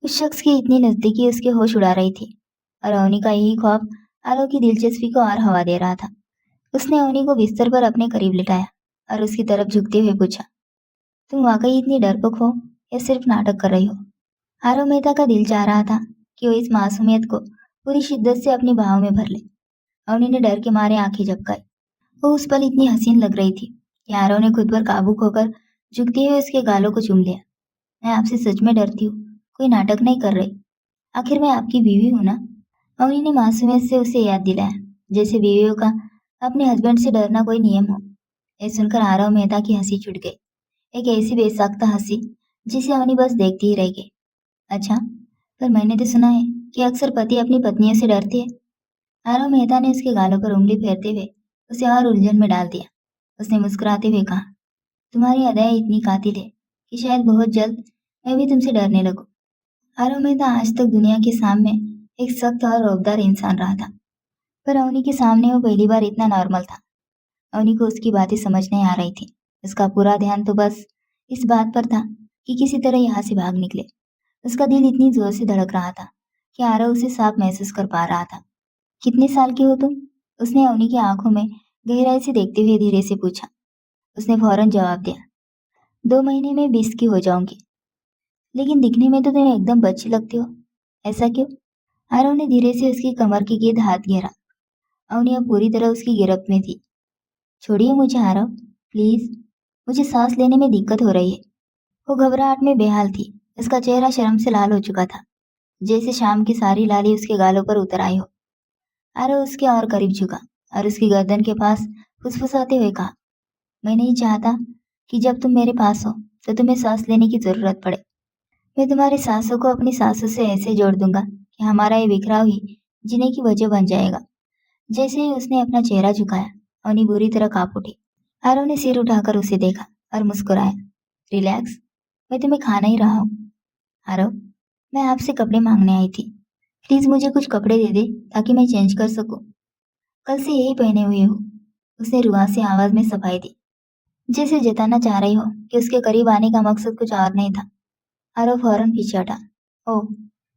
उस शख्स की इतनी नजदीकी उसके होश उड़ा रही थी और अवनी का यही ख्वाब आरव की दिलचस्पी को और हवा दे रहा था। उसने अवनी को बिस्तर पर अपने करीब लिटाया और उसकी तरफ झुकते हुए पूछा, तुम वाकई इतनी डरपोक हो या सिर्फ नाटक कर रही हो? आरव मेहता का दिल चाह रहा था कि वो इस मासूमियत को पूरी शिद्दत से अपनी बाहों में भर ले। अवनी ने डर के मारे आंखें झपकाई। वो उस पल इतनी हसीन लग रही थी कि आरव ने खुद पर काबू खोकर झुकते हुए उसके गालों को चूम लिया। मैं आपसे सच में डरती हूँ, कोई नाटक नहीं कर रही। आखिर मैं आपकी बीवी हूँ ना? अवनी ने मासूमियत से उसे याद दिलाया, जैसे बीवियों का अपने हस्बैंड से डरना कोई नियम हो। ये सुनकर आरव मेहता की हंसी छूट गई, एक ऐसी बेसाख्ता हंसी जिसे अवनी बस देखती ही रह गई। अच्छा, पर मैंने तो सुना है कि अक्सर पति अपनी पत्नियों से डरते हैं। आरव मेहता ने उसके गालों पर उंगली फेरते हुए उसे और उलझन में डाल दिया। उसने मुस्कुराते हुए कहा, तुम्हारी अदाएं इतनी कातिल है कि शायद बहुत जल्द मैं भी तुमसे डरने लगूं। आरव मेहता आज तक दुनिया के सामने एक सख्त और रौबदार इंसान रहा था, पर अवनी के सामने वो पहली बार इतना नॉर्मल था। अवनी को उसकी बातें समझ नहीं आ रही थी। उसका पूरा ध्यान तो बस इस बात पर था कि किसी तरह यहाँ से भाग निकले। उसका दिल इतनी जोर से धड़क रहा था कि आरव उसे साफ महसूस कर पा रहा था। कितने साल की हो तुम? उसने अवनी की आंखों में गहराई से देखते हुए धीरे से पूछा। उसने फौरन जवाब दिया, 2 महीने में 20 की हो जाऊंगी। लेकिन दिखने में तो तुम एकदम बच्ची लगती हो, ऐसा क्यों? आरव ने धीरे से उसकी कमर के गिर्द हाथ घेरा। अवनी अब पूरी तरह उसकी गिरफ्त में थी। छोड़िए मुझे आरव, प्लीज, मुझे सांस लेने में दिक्कत हो रही है। वो घबराहट में बेहाल थी। उसका चेहरा शर्म से लाल हो चुका था, जैसे शाम की सारी लाली उसके गालों पर उतर आई हो। आरव उसके और करीब झुका और उसकी गर्दन के पास फुसफुसाते हुए कहा, मैं नहीं चाहता कि जब तुम मेरे पास हो तो तुम्हें सांस लेने की जरूरत पड़े। मैं तुम्हारी सांसों को अपनी सांसों से ऐसे जोड़ दूंगा कि हमारा ये बिखराव ही जीने की वजह बन जाएगा। जैसे ही उसने अपना चेहरा झुकाया, अवनी बुरी तरह कांप उठी। आरव ने सिर उठाकर उसे देखा और मुस्कुराया, रिलैक्स, मैं तुम्हें खाना ही रहा हूँ। आरव, मैं आपसे कपड़े मांगने आई थी। प्लीज मुझे कुछ कपड़े दे दे ताकि मैं चेंज कर सकूं। कल से यही पहने हुए हूँ। उसने रुआसी आवाज में सफाई दी, जैसे जताना चाह रही हो कि उसके करीब आने का मकसद कुछ और नहीं था। आरव फौरन पीछे हटा। ओह,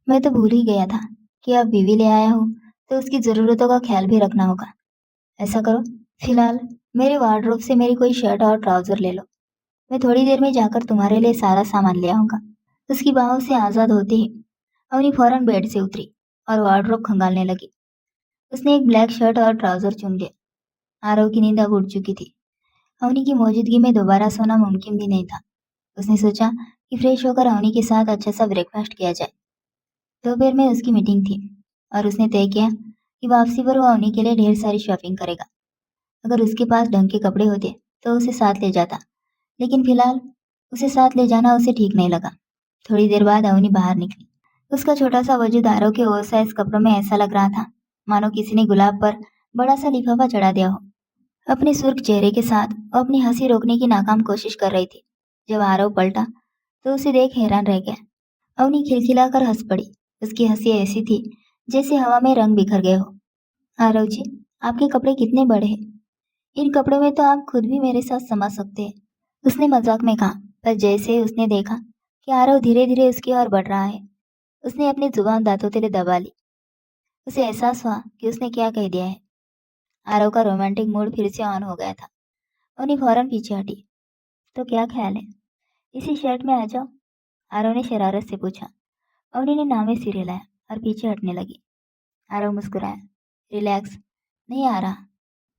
मैं तो भूल ही गया था कि आप बीवी ले आया हूँ, तो उसकी जरूरतों का ख्याल भी रखना होगा। ऐसा करो, फिलहाल मेरे वार्डरोब से मेरी कोई शर्ट और ट्राउजर ले लो। मैं थोड़ी देर में जाकर तुम्हारे लिए सारा सामान ले आऊंगा। उसकी बाहों से आजाद होते ही अवनी फौरन बेड से उतरी और वार्डरोब खंगालने लगी। उसने एक ब्लैक शर्ट और ट्राउजर चुन लिया। आरव की नींद अब उड़ चुकी थी। अवनी की मौजूदगी में दोबारा सोना मुमकिन भी नहीं था। उसने सोचा कि फ्रेश होकर अवनी के साथ अच्छा सा ब्रेकफास्ट किया जाए। दोपहर में उसकी मीटिंग थी और उसने तय किया कि वापसी पर वो अवनी के लिए ढेर सारी शॉपिंग करेगा। अगर उसके पास ढंग के कपड़े होते तो उसे साथ ले जाता, लेकिन फिलहाल उसे साथ ले जाना उसे ठीक नहीं लगा। थोड़ी देर बाद अवनी बाहर निकली। उसका छोटा सा वजूद आरव के ओवरसाइज कपड़ों में ऐसा लग रहा था मानो किसी ने गुलाब पर बड़ा सा लिफाफा चढ़ा दिया हो। अपने सुर्ख चेहरे के साथ वो अपनी हंसी रोकने की नाकाम कोशिश कर रही थी। जब आरव पलटा तो उसे देख हैरान रह गया। अवनी खिलखिलाकर हंस पड़ी। उसकी हंसी ऐसी थी जैसे हवा में रंग बिखर गए हो। आरव जी, आपके कपड़े कितने बड़े हैं। इन कपड़ों में तो आप खुद भी मेरे साथ समा सकते हैं। उसने मजाक में कहा, पर जैसे ही उसने देखा कि आरव धीरे धीरे उसकी ओर बढ़ रहा है, उसने अपनी जुबान दांतों तले दबा ली। उसे एहसास हुआ कि उसने क्या कह दिया है। आरव का रोमांटिक मूड फिर से ऑन हो गया था। उन्हें फौरन पीछे हटी। तो क्या ख्याल है, इसी शर्ट में आ जाओ? आरव ने शरारत से पूछा। अवनी ने नामे सिर हिलाया और पीछे हटने लगी। आरव मुस्कुराया, रिलैक्स, नहीं आ रहा,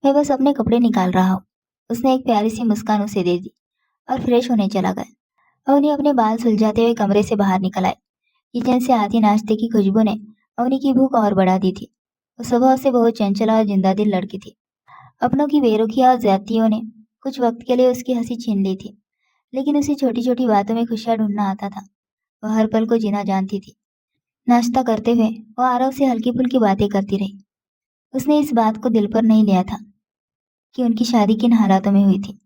मैं बस अपने कपड़े निकाल रहा हूँ। उसने एक प्यारी सी मुस्कान उसे दे दी और फ्रेश होने चला गया। अवनी अपने बाल सुलझाते हुए कमरे से बाहर निकल आई। किचन से आती नाश्ते की खुशबू ने अवनी की भूख और बढ़ा दी थी। वो स्वभाव से बहुत चंचल और जिंदा दिल लड़की थी। अपनों की बेरुखिया और ज्यादतियों ने कुछ वक्त के लिए उसकी हंसी छीन ली थी, लेकिन उसे छोटी छोटी बातों में खुशियां ढूंढना आता था। वह हर पल को जीना जानती थी। नाश्ता करते हुए वो आरव से हल्की फुल्की बातें करती रही। उसने इस बात को दिल पर नहीं लिया था कि उनकी शादी किन हालातों में हुई थी।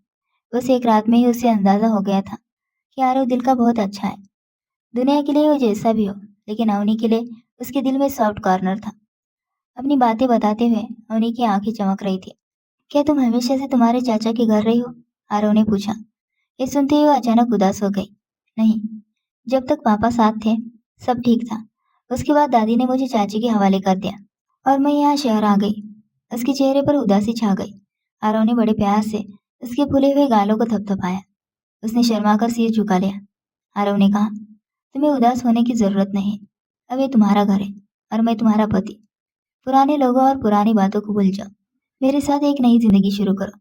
बस एक रात में ही उसे अंदाजा हो गया था कि आरव दिल का बहुत अच्छा है। दुनिया के लिए वो जैसा भी हो, लेकिन अवनी के लिए उसके दिल में सॉफ्ट कॉर्नर था। अपनी बातें बताते हुए अवनी की आंखें चमक रही थी। क्या तुम हमेशा से तुम्हारे चाचा के घर रही हो? आरव ने पूछा। ये सुनते ही वो अचानक उदास हो गई। नहीं, जब तक पापा साथ थे सब ठीक था। उसके बाद दादी ने मुझे चाची के हवाले कर दिया और मैं यहाँ शहर आ गई। उसके चेहरे पर उदासी छा गई। आरव ने बड़े प्यार से उसके फूले हुए गालों को थपथपाया। उसने शर्माकर सिर झुका लिया। आरव ने कहा, तुम्हें उदास होने की जरूरत नहीं। अब ये तुम्हारा घर है और मैं तुम्हारा पति। पुराने लोगों और पुरानी बातों को भूल जाओ। मेरे साथ एक नई जिंदगी शुरू करो,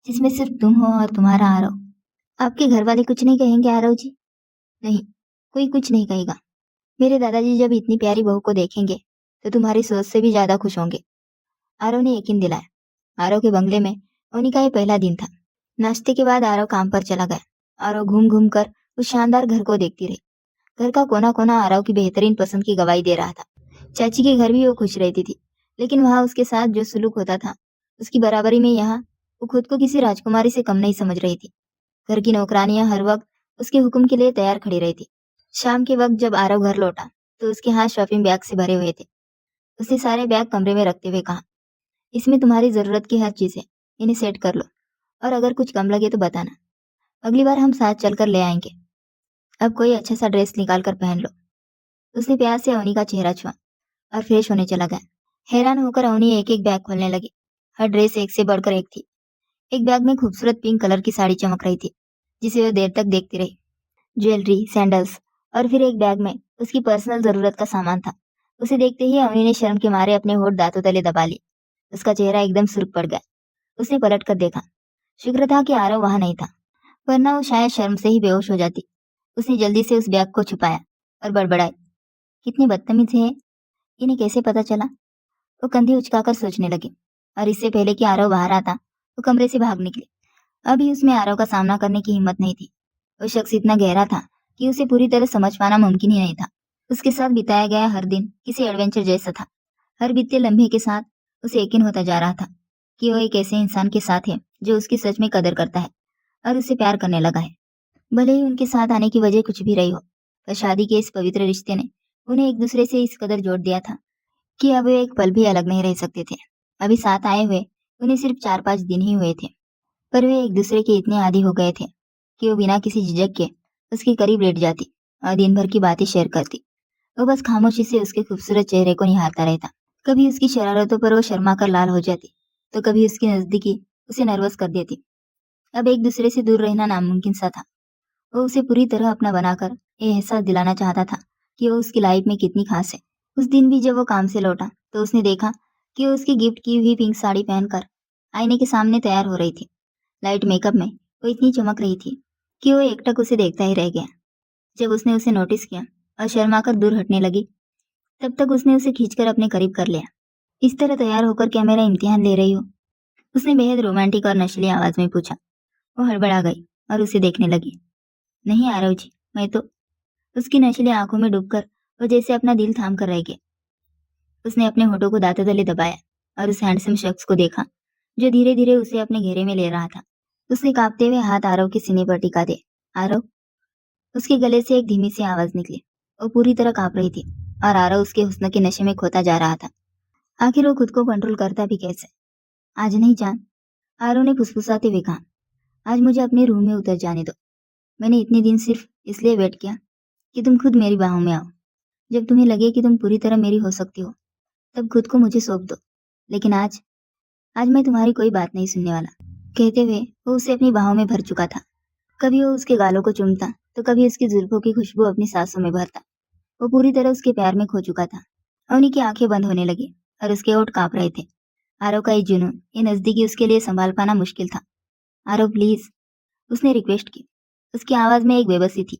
जिसमें सिर्फ तुम हो और तुम्हारा आरव। आपके घर वाले कुछ नहीं कहेंगे आरव जी? नहीं, कोई कुछ नहीं कहेगा। मेरे दादाजी जब इतनी प्यारी बहू को देखेंगे तो तुम्हारी सोच से भी ज्यादा खुश होंगे, आरव ने यकीन दिलाया। आरव के बंगले में उन्हीं का ये पहला दिन था। नाश्ते के बाद आरव काम पर चला गया। आरव घूम घूम कर उस शानदार घर को देखती रही। घर का कोना कोना आरव की बेहतरीन पसंद की गवाही दे रहा था। चाची के घर भी वो खुश रहती थी, लेकिन वहां उसके साथ जो सुलूक होता था उसकी बराबरी में यहाँ वो खुद को किसी राजकुमारी से कम नहीं समझ रही थी। घर की नौकरानियां हर वक्त उसके हुक्म के लिए तैयार खड़ी रहती। शाम के वक्त जब आरव घर लौटा तो उसके हाथ शॉपिंग बैग से भरे हुए थे। उसने सारे बैग कमरे में रखते हुए कहा, इसमें तुम्हारी जरूरत की हर चीज है, इन्हें सेट कर लो और अगर कुछ कम लगे तो बताना, अगली बार हम साथ चलकर ले आएंगे। अब कोई अच्छा सा ड्रेस निकाल कर पहन लो। उसने प्यार से अवनी का चेहरा छुआ और फ्रेश होने चला गया। हैरान होकर अवनी एक एक बैग खोलने लगी। हर ड्रेस एक से बढ़कर एक थी। एक बैग में खूबसूरत पिंक कलर की साड़ी चमक रही थी, जिसे वह देर तक देखती रही। ज्वेलरी, सैंडल्स और फिर एक बैग में उसकी पर्सनल जरूरत का सामान था। उसे देखते ही अवनी ने शर्म के मारे अपने होठ दांतों तले दबा लिए। उसका चेहरा एकदम सुर्ख पड़ गया। उसने पलट कर देखा। शुक्र था कि आरव वहां नहीं था, वरना वो शायद शर्म से ही बेहोश हो जाती। उसने जल्दी से उस बैग को छुपाया और बड़बड़ाई, कितनी बदतमीज है, इन्हें कैसे पता चला? वो कंधे उचकाकर सोचने लगी और इससे पहले कि आरव बाहर आता वो कमरे से भाग निकली। अभी उसमें आरव का सामना करने की हिम्मत नहीं थी। वो शख्स इतना गहरा था कि उसे पूरी तरह समझ पाना मुमकिन ही नहीं था। उसके साथ बिताया गया हर दिन किसी एडवेंचर जैसा था। हर बीते लम्हे के साथ उसे यकीन होता जा रहा था कि वो एक ऐसे इंसान के साथ है जो उसकी सच में कदर करता है और उसे प्यार करने लगा है। भले ही उनके साथ आने की वजह कुछ भी रही हो, पर शादी के इस पवित्र रिश्ते ने उन्हें एक दूसरे से इस कदर जोड़ दिया था कि अब वे एक पल भी अलग नहीं रह सकते थे। अभी साथ आए हुए उन्हें सिर्फ 4-5 दिन ही हुए थे, पर वे एक दूसरे के इतने आदी हो गए थे कि वो बिना किसी झिझक के उसके करीब लेट जाती और दिन भर की बातें शेयर करती। वो बस खामोशी से उसके खूबसूरत चेहरे को निहारता रहता। कभी उसकी शरारतों पर वो शर्मा कर लाल हो जाती, तो कभी उसकी नजदीकी उसे नर्वस कर देती। अब एक दूसरे से दूर रहना नामुमकिन सा था। वो उसे पूरी तरह अपना बनाकर ये एहसास दिलाना चाहता था कि वो उसकी लाइफ में कितनी खास है। उस दिन भी जब वो काम से लौटा तो उसने देखा कि वो उसकी गिफ्ट की हुई पिंक साड़ी पहनकर आईने के सामने तैयार हो रही थी। लाइट मेकअप में वो इतनी चमक रही थी कि वो एकटक उसे देखता ही रह गया। जब उसने उसे नोटिस किया और शर्मा कर दूर हटने लगी, तब तक उसने उसे खींचकर अपने करीब कर लिया। इस तरह तैयार होकर क्या मेरा इम्तिहान ले रही हो? उसने बेहद रोमांटिक और नशीली आवाज में पूछा। वो हड़बड़ा गई और उसे देखने लगी। नहीं आरव जी, मैं तो। उसकी नशीली आंखों में डूबकर वो जैसे अपना दिल थाम कर रह गया। उसने अपने होठों को दांतों तले दबाया और उस हैंडसम शख्स को देखा जो धीरे धीरे उसे अपने घेरे में ले रहा था। उसने कांपते हुए हाथ आरव के सीने पर टिका दिए। आरव, उसके गले से एक धीमी सी आवाज निकली। वो पूरी तरह कांप रही थी और आरव उसके हुस्न के नशे में खोता जा रहा था। आखिर वो खुद को कंट्रोल करता भी कैसे? आज नहीं जान, आरव ने फुसफुसाते हुए कहा, आज मुझे अपने रूम में उतर जाने दो। मैंने इतने दिन सिर्फ इसलिए वेट किया कि तुम खुद मेरी बाहों में आओ। जब तुम्हें लगे कि तुम पूरी तरह मेरी हो सकती हो, तब खुद को मुझे सौंप दो। लेकिन आज आज मैं तुम्हारी कोई बात नहीं सुनने वाला। कहते हुए वो उसे अपनी बाहों में भर चुका था। कभी वो उसके गालों को चूमता तो कभी उसकी जुल्फों की खुशबू अपनी सांसों में भरता। वो पूरी तरह उसके प्यार में खो चुका था। अवनी की आंखें बंद होने लगी और उसके होठ कांप रहे थे। आरव का ये जुनून, ये नजदीकी उसके लिए संभाल पाना मुश्किल था। आरव प्लीज, उसने रिक्वेस्ट की। उसकी आवाज में एक बेबसी थी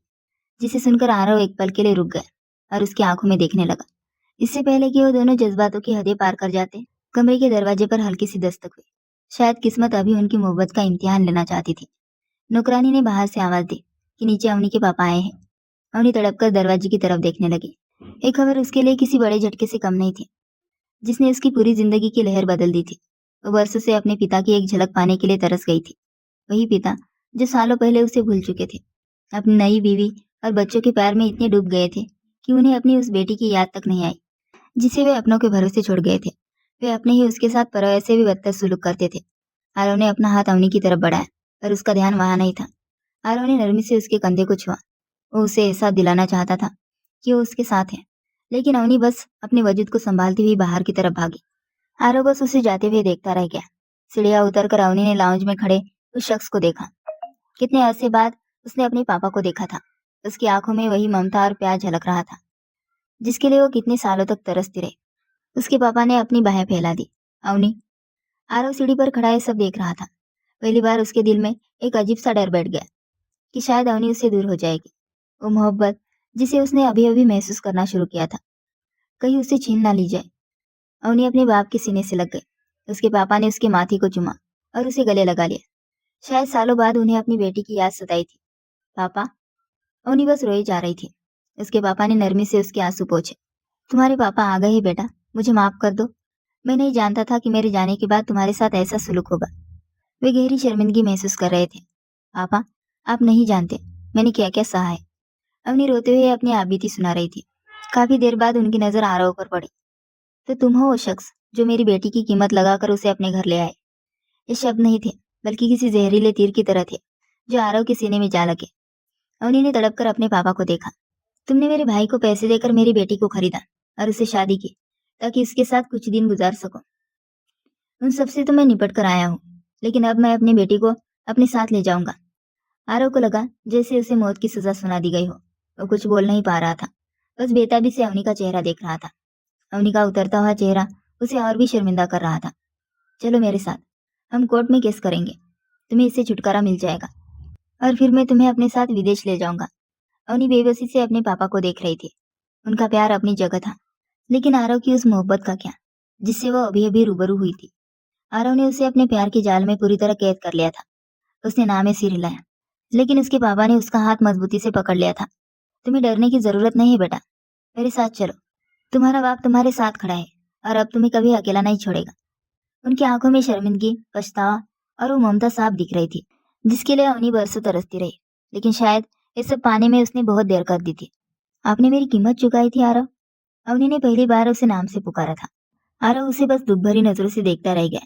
जिसे सुनकर आरव एक पल के लिए रुक गया और उसकी आंखों में देखने लगा। इससे पहले कि वो दोनों जज्बातों की हदें पार कर जाते, कमरे के दरवाजे पर हल्की सी दस्तक हुई। शायद किस्मत अभी उनकी मोहब्बत का इम्तिहान लेना चाहती थी। नौकरानी ने बाहर से आवाज दी कि नीचे अवनी के पापा आए हैं। अवनी तड़पकर दरवाजे की तरफ देखने लगी। एक खबर उसके लिए किसी बड़े झटके से कम नहीं थी, जिसने उसकी पूरी जिंदगी की लहर बदल दी थी। वो वर्षों से अपने पिता की एक झलक पाने के लिए तरस गई थी। वही पिता जो सालों पहले उसे भूल चुके थे। अपनी नई बीवी और बच्चों के प्यार में इतने डूब गए थे कि उन्हें अपनी उस बेटी की याद तक नहीं आई जिसे वे अपनों के भरोसे छोड़ गए थे। वे अपने ही उसके साथ पराये से भी बदतर सुलूक करते थे। आरव ने अपना हाथ अवनी की तरफ बढ़ाया, पर उसका ध्यान वहां नहीं था। आरव ने नरमी से उसके कंधे को छुआ। वो उसे एहसास दिलाना चाहता था कि वो उसके साथ है, लेकिन अवनी बस अपने वजूद को संभालती हुई बाहर की तरफ भागी। आरव बस उसे जाते हुए देखता रह गया। सीढ़ियाँ उतरकर अवनी ने लाउंज में खड़े उस शख्स को देखा। कितने अरसे बाद उसने अपने पापा को देखा था। उसकी आंखों में वही ममता और प्यार झलक रहा था, जिसके लिए वो कितने सालों तक तरसती रही। उसके पापा ने अपनी बाहें फैला दी। अवनी। आरव सीढ़ी पर खड़ा ये सब देख रहा था। पहली बार उसके दिल में एक अजीब सा डर बैठ गया कि शायद अवनी उससे दूर हो जाएगी। वो मोहब्बत जिसे उसने अभी अभी महसूस करना शुरू किया था, कहीं उसे छीन ना ली जाए। अवनी अपने बाप के सीने से लग गई। उसके पापा ने उसके माथे को चूमा और उसे गले लगा लिया। शायद सालों बाद उन्हें अपनी बेटी की याद सताई थी। पापा। अवनी बस रोई जा रही थी। उसके पापा ने नरमी से उसके आंसू पोंछे। तुम्हारे पापा आ गए हैं बेटा, मुझे माफ कर दो। मैं नहीं जानता था कि मेरे जाने के बाद तुम्हारे साथ ऐसा सुलूक होगा। वे गहरी शर्मिंदगी महसूस कर रहे थे। पापा, आप नहीं जानते मैंने क्या क्या सहा है। अवनी रोते हुए अपनी आपबीती सुना रही थी। काफी देर बाद उनकी नजर आरव पर पड़ी। तो तुम हो वो शख्स जो मेरी बेटी की कीमत लगाकर उसे अपने घर ले आए। ये शब्द नहीं थे, बल्कि किसी जहरीले तीर की तरह थे, जो आरव के सीने में जा लगे। अवनी ने तड़प कर अपने पापा को देखा। तुमने मेरे भाई को पैसे देकर मेरी बेटी को खरीदा और उससे शादी की, ताकि उसके साथ कुछ दिन गुजार सको। उन सबसे तो मैं निपट कर आया हूँ, लेकिन अब मैं अपनी बेटी को अपने साथ ले जाऊंगा। आरव को लगा जैसे उसे मौत की सजा सुना दी गई हो। वो कुछ बोल नहीं पा रहा था, बस बेताबी से अवनी का चेहरा देख रहा था। अवनी का उतरता हुआ चेहरा उसे और भी शर्मिंदा कर रहा था। चलो मेरे साथ, हम कोर्ट में केस करेंगे। तुम्हें इससे छुटकारा मिल जाएगा और फिर मैं तुम्हें अपने साथ विदेश ले जाऊंगा। अवनी बेबसी से अपने पापा को देख रही थी। उनका प्यार अपनी जगह था, लेकिन आरव की उस मोहब्बत का क्या, जिससे वो अभी अभी रूबरू हुई थी। आरव ने उसे अपने प्यार के जाल में पूरी तरह कैद कर लिया था। उसने नामे सिर हिलाया, लेकिन उसके पापा ने उसका हाथ मजबूती से पकड़ लिया था। तुम्हें डरने की जरूरत नहीं है बेटा, मेरे साथ चलो। तुम्हारा बाप तुम्हारे साथ खड़ा है और अब तुम्हें कभी अकेला नहीं छोड़ेगा। उनकी आंखों में शर्मिंदगी, पछतावा और वो ममता साफ दिख रही थी, जिसके लिए अवनी बरसों तरसती रही। लेकिन शायद ये सब पाने में उसने बहुत देर कर दी थी। आपने मेरी कीमत चुकाई थी आरव। अवनी ने पहली बार उसे नाम से पुकारा था। आरव उसे बस दुख भरी नजरों से देखता रह गया।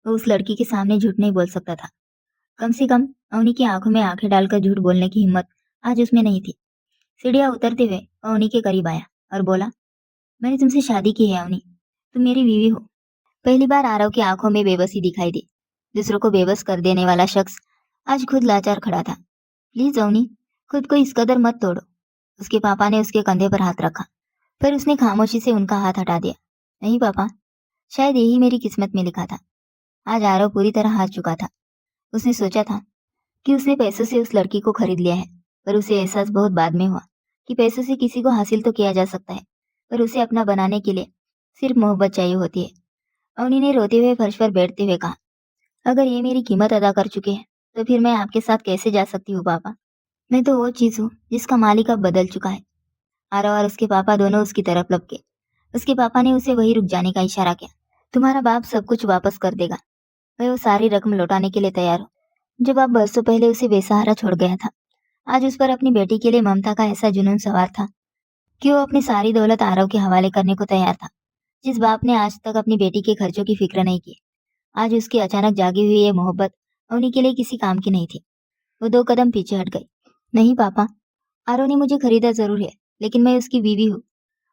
वो उस लड़की के सामने झूठ नहीं बोल सकता था। कम से कम अवनी की आंखों में आंखें डालकर झूठ बोलने की हिम्मत आज उसमें नहीं थी। सीढ़ियां उतरते हुए अवनी के करीब आया और बोला, मैंने तुमसे शादी की है अवनी, तुम मेरी बीवी हो। पहली बार आरव की आंखों में बेबसी दिखाई दी। दूसरों को बेबस कर देने वाला शख्स आज खुद लाचार खड़ा था। प्लीज अवनी, खुद को इस कदर मत तोड़ो। उसके पापा ने उसके कंधे पर हाथ रखा, फिर उसने खामोशी से उनका हाथ हटा दिया। नहीं पापा, शायद यही मेरी किस्मत में लिखा था। आज आरव पूरी तरह हार चुका था। उसने सोचा था कि उसने पैसों से उस लड़की को खरीद लिया है, पर उसे एहसास बहुत बाद में हुआ कि पैसों से किसी को हासिल तो किया जा सकता है, पर उसे अपना बनाने के लिए सिर्फ मोहब्बत चाहिए होती है। अवनी ने रोते हुए फर्श पर बैठते हुए कहा, अगर ये मेरी कीमत अदा कर चुके हैं तो फिर मैं आपके साथ कैसे जा सकती हूँ पापा। मैं तो वो चीज हूँ जिसका मालिक अब बदल चुका है। आरव और उसके पापा दोनों उसकी तरफ लपके। उसके पापा ने उसे वही रुक जाने का इशारा किया। तुम्हारा बाप सब कुछ वापस कर देगा। मैं वो सारी रकम लौटाने के लिए तैयार हूँ जो बाप बरसों पहले उसे बेसहारा छोड़ गया था। आज उस पर अपनी बेटी के लिए ममता का ऐसा जुनून सवार था कि वो अपनी सारी दौलत आरव के हवाले करने को तैयार था। जिस बाप ने आज तक अपनी बेटी के खर्चों की फिक्र नहीं की, आज उसकी अचानक जागी हुई ये मोहब्बत अवनी के लिए किसी काम की नहीं थी। वो 2 कदम पीछे हट गई। नहीं पापा, आरव ने मुझे खरीदा जरूर है, लेकिन मैं उसकी बीवी हूँ।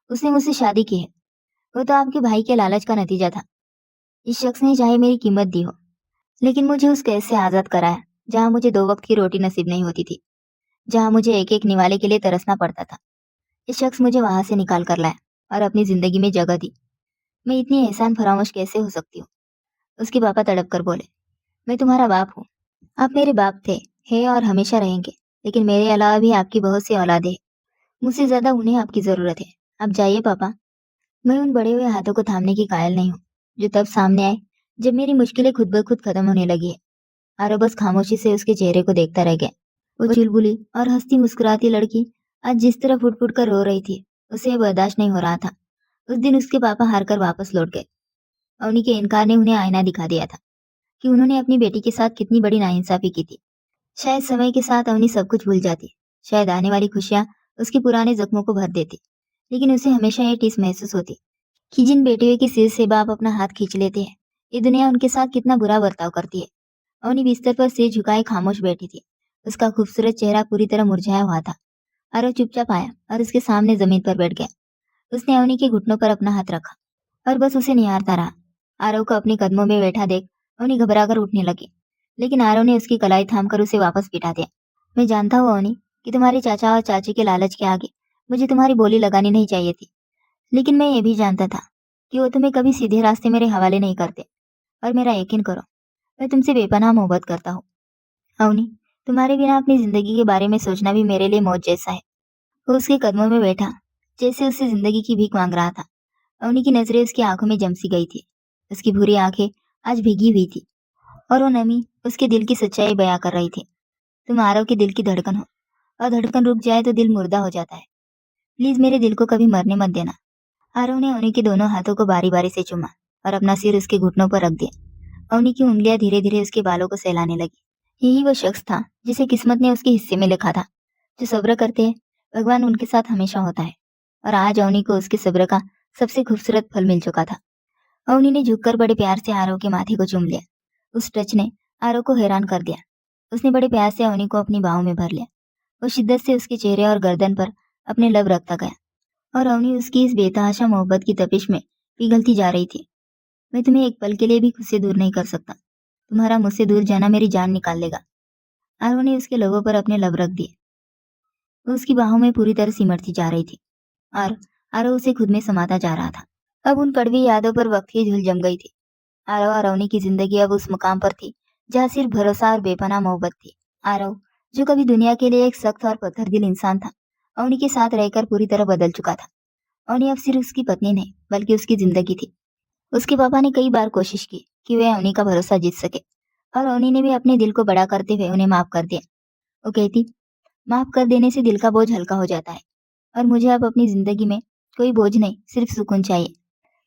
उसने मुझसे शादी की है। वो तो आपके भाई के लालच का नतीजा था। इस शख्स ने चाहे मेरी कीमत दी हो, लेकिन मुझे उस कैद से आजाद कराया जहाँ मुझे 2 वक्त की रोटी नसीब नहीं होती थी, जहाँ मुझे एक एक निवाले के लिए तरसना पड़ता था। इस शख्स मुझे वहां से निकाल कर लाया और अपनी जिंदगी में जगह दी। मैं इतनी एहसान फरामोश कैसे हो सकती हूँ। उसके पापा तड़प कर बोले, मैं तुम्हारा बाप हूँ। आप मेरे बाप थे, है और हमेशा रहेंगे, लेकिन मेरे अलावा भी आपकी बहुत सी औलादे हैं। मुझसे ज्यादा उन्हें आपकी जरूरत है। आप जाइए पापा। मैं उन बड़े हुए हाथों को थामने की कायल नहीं हूँ, जो तब सामने आए जब मेरी मुश्किलें खुद ब खुद खत्म होने लगी है। आरव बस खामोशी से उसके चेहरे को देखता रह गया। वो चुलबुली और हंसती मुस्कुराती लड़की आज जिस तरह फुट फुट कर रो रही थी, उसे बर्दाश्त नहीं हो रहा था। उस दिन उसके पापा हार कर वापस लौट गए। अवनी के इनकार ने उन्हें आईना दिखा दिया था कि उन्होंने अपनी बेटी के साथ कितनी बड़ी नाइंसाफी की थी। शायद समय के साथ अवनी सब कुछ भूल जाती, शायद आने वाली खुशियां उसके पुराने जख्मों को भर देती, लेकिन उसे हमेशा ये टीस महसूस होती कि जिन बेटियों के सिर से बाप अपना हाथ खींच लेते हैं, ये दुनिया उनके साथ कितना बुरा बर्ताव करती है। अवनी बिस्तर पर सिर झुकाए खामोश बैठी थी। उसका खूबसूरत चेहरा पूरी तरह मुरझाया हुआ था। आरव चुपचाप आया और उसके सामने जमीन पर बैठ गया। उसने अवनी के घुटनों पर अपना हाथ रखा और बस उसे निहारता रहा। आरव को अपने कदमों में बैठा देख अवनी घबराकर उठने लगी, लेकिन आरव ने उसकी कलाई थामकर उसे वापस बिठा दिया। मैं जानता हूँ अवनी कि तुम्हारे चाचा और चाची के लालच के आगे मुझे तुम्हारी बोली लगानी नहीं चाहिए थी, लेकिन मैं ये भी जानता था कि वो तुम्हें कभी सीधे रास्ते मेरे हवाले नहीं करते। और मेरा यकीन करो, मैं तुमसे बेपनाह मोहब्बत करता हूँ। अवनी, तुम्हारे बिना अपनी जिंदगी के बारे में सोचना भी मेरे लिए मौत जैसा है। वो उसके कदमों में बैठा, जैसे उससे जिंदगी की भीख मांग रहा था। अवनी की नजरें उसकी आंखों में जम सी गई थी। उसकी भूरी आंखें आज भीगी हुई थी और वो नमी उसके दिल की सच्चाई बयां कर रही थी। तुम आरव के दिल की धड़कन हो, और धड़कन रुक जाए तो दिल मुर्दा हो जाता है। प्लीज मेरे दिल को कभी मरने मत देना। आरव ने अवनी के दोनों हाथों को बारी बारी से चूमा और अपना सिर उसके घुटनों पर रख दिया। अवनी की उंगलियां धीरे धीरे उसके बालों को सहलाने लगी। यही वो शख्स था जिसे किस्मत ने उसके हिस्से में लिखा था। जो सब्र करते हैं, भगवान उनके साथ हमेशा होता है। और आज अवनी को उसके सब्र का सबसे खूबसूरत फल मिल चुका था। अवनी ने झुककर बड़े प्यार से आरव के माथे को चूम लिया। उस टच ने आरव को हैरान कर दिया। उसने बड़े प्यार से अवनी को अपनी बाहों में भर लिया। वो शिद्दत से उसके चेहरे और गर्दन पर अपने लब रखता गया, और अवनी उसकी इस बेतहाशा मोहब्बत की तपिश में पिघलती जा रही थी। मैं तुम्हें एक पल के लिए भी खुद से दूर नहीं कर सकता। तुम्हारा मुझसे दूर जाना मेरी जान निकाल लेगा। आरव ने उसके लबों पर अपने लब रख दिए। वो उसकी बाहों में पूरी तरह सिमटती जा रही थी, और आरव उसे खुद में समाता जा रहा था। अब उन कड़वी यादों पर वक्त की धूल जम गई थी। आरव और अवनी की जिंदगी अब उस मुकाम पर थी जहाँ सिर्फ भरोसा और बेपनाह मोहब्बत थी। आरव, जो कभी दुनिया के लिए एक सख्त और पत्थर दिल इंसान था, अवनी के साथ रहकर पूरी तरह बदल चुका था। अवनी अब सिर्फ उसकी पत्नी नहीं, बल्कि उसकी जिंदगी थी। उसके पापा ने कई बार कोशिश की कि वे अवनी का भरोसा जीत सके, और अवनी ने भी अपने दिल को बड़ा करते हुए उन्हें माफ कर दिया। वो कहती, माफ कर देने से दिल का बोझ हल्का हो जाता है, और मुझे अब अपनी जिंदगी में कोई बोझ नहीं, सिर्फ सुकून चाहिए।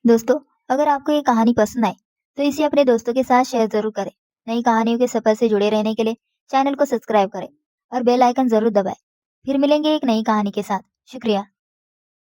दोस्तों, अगर आपको ये कहानी पसंद आई तो इसे अपने दोस्तों के साथ शेयर जरूर करें। नई कहानियों के सफर से जुड़े रहने के लिए चैनल को सब्सक्राइब करें और बेल आइकन जरूर दबाएं। फिर मिलेंगे एक नई कहानी के साथ। शुक्रिया।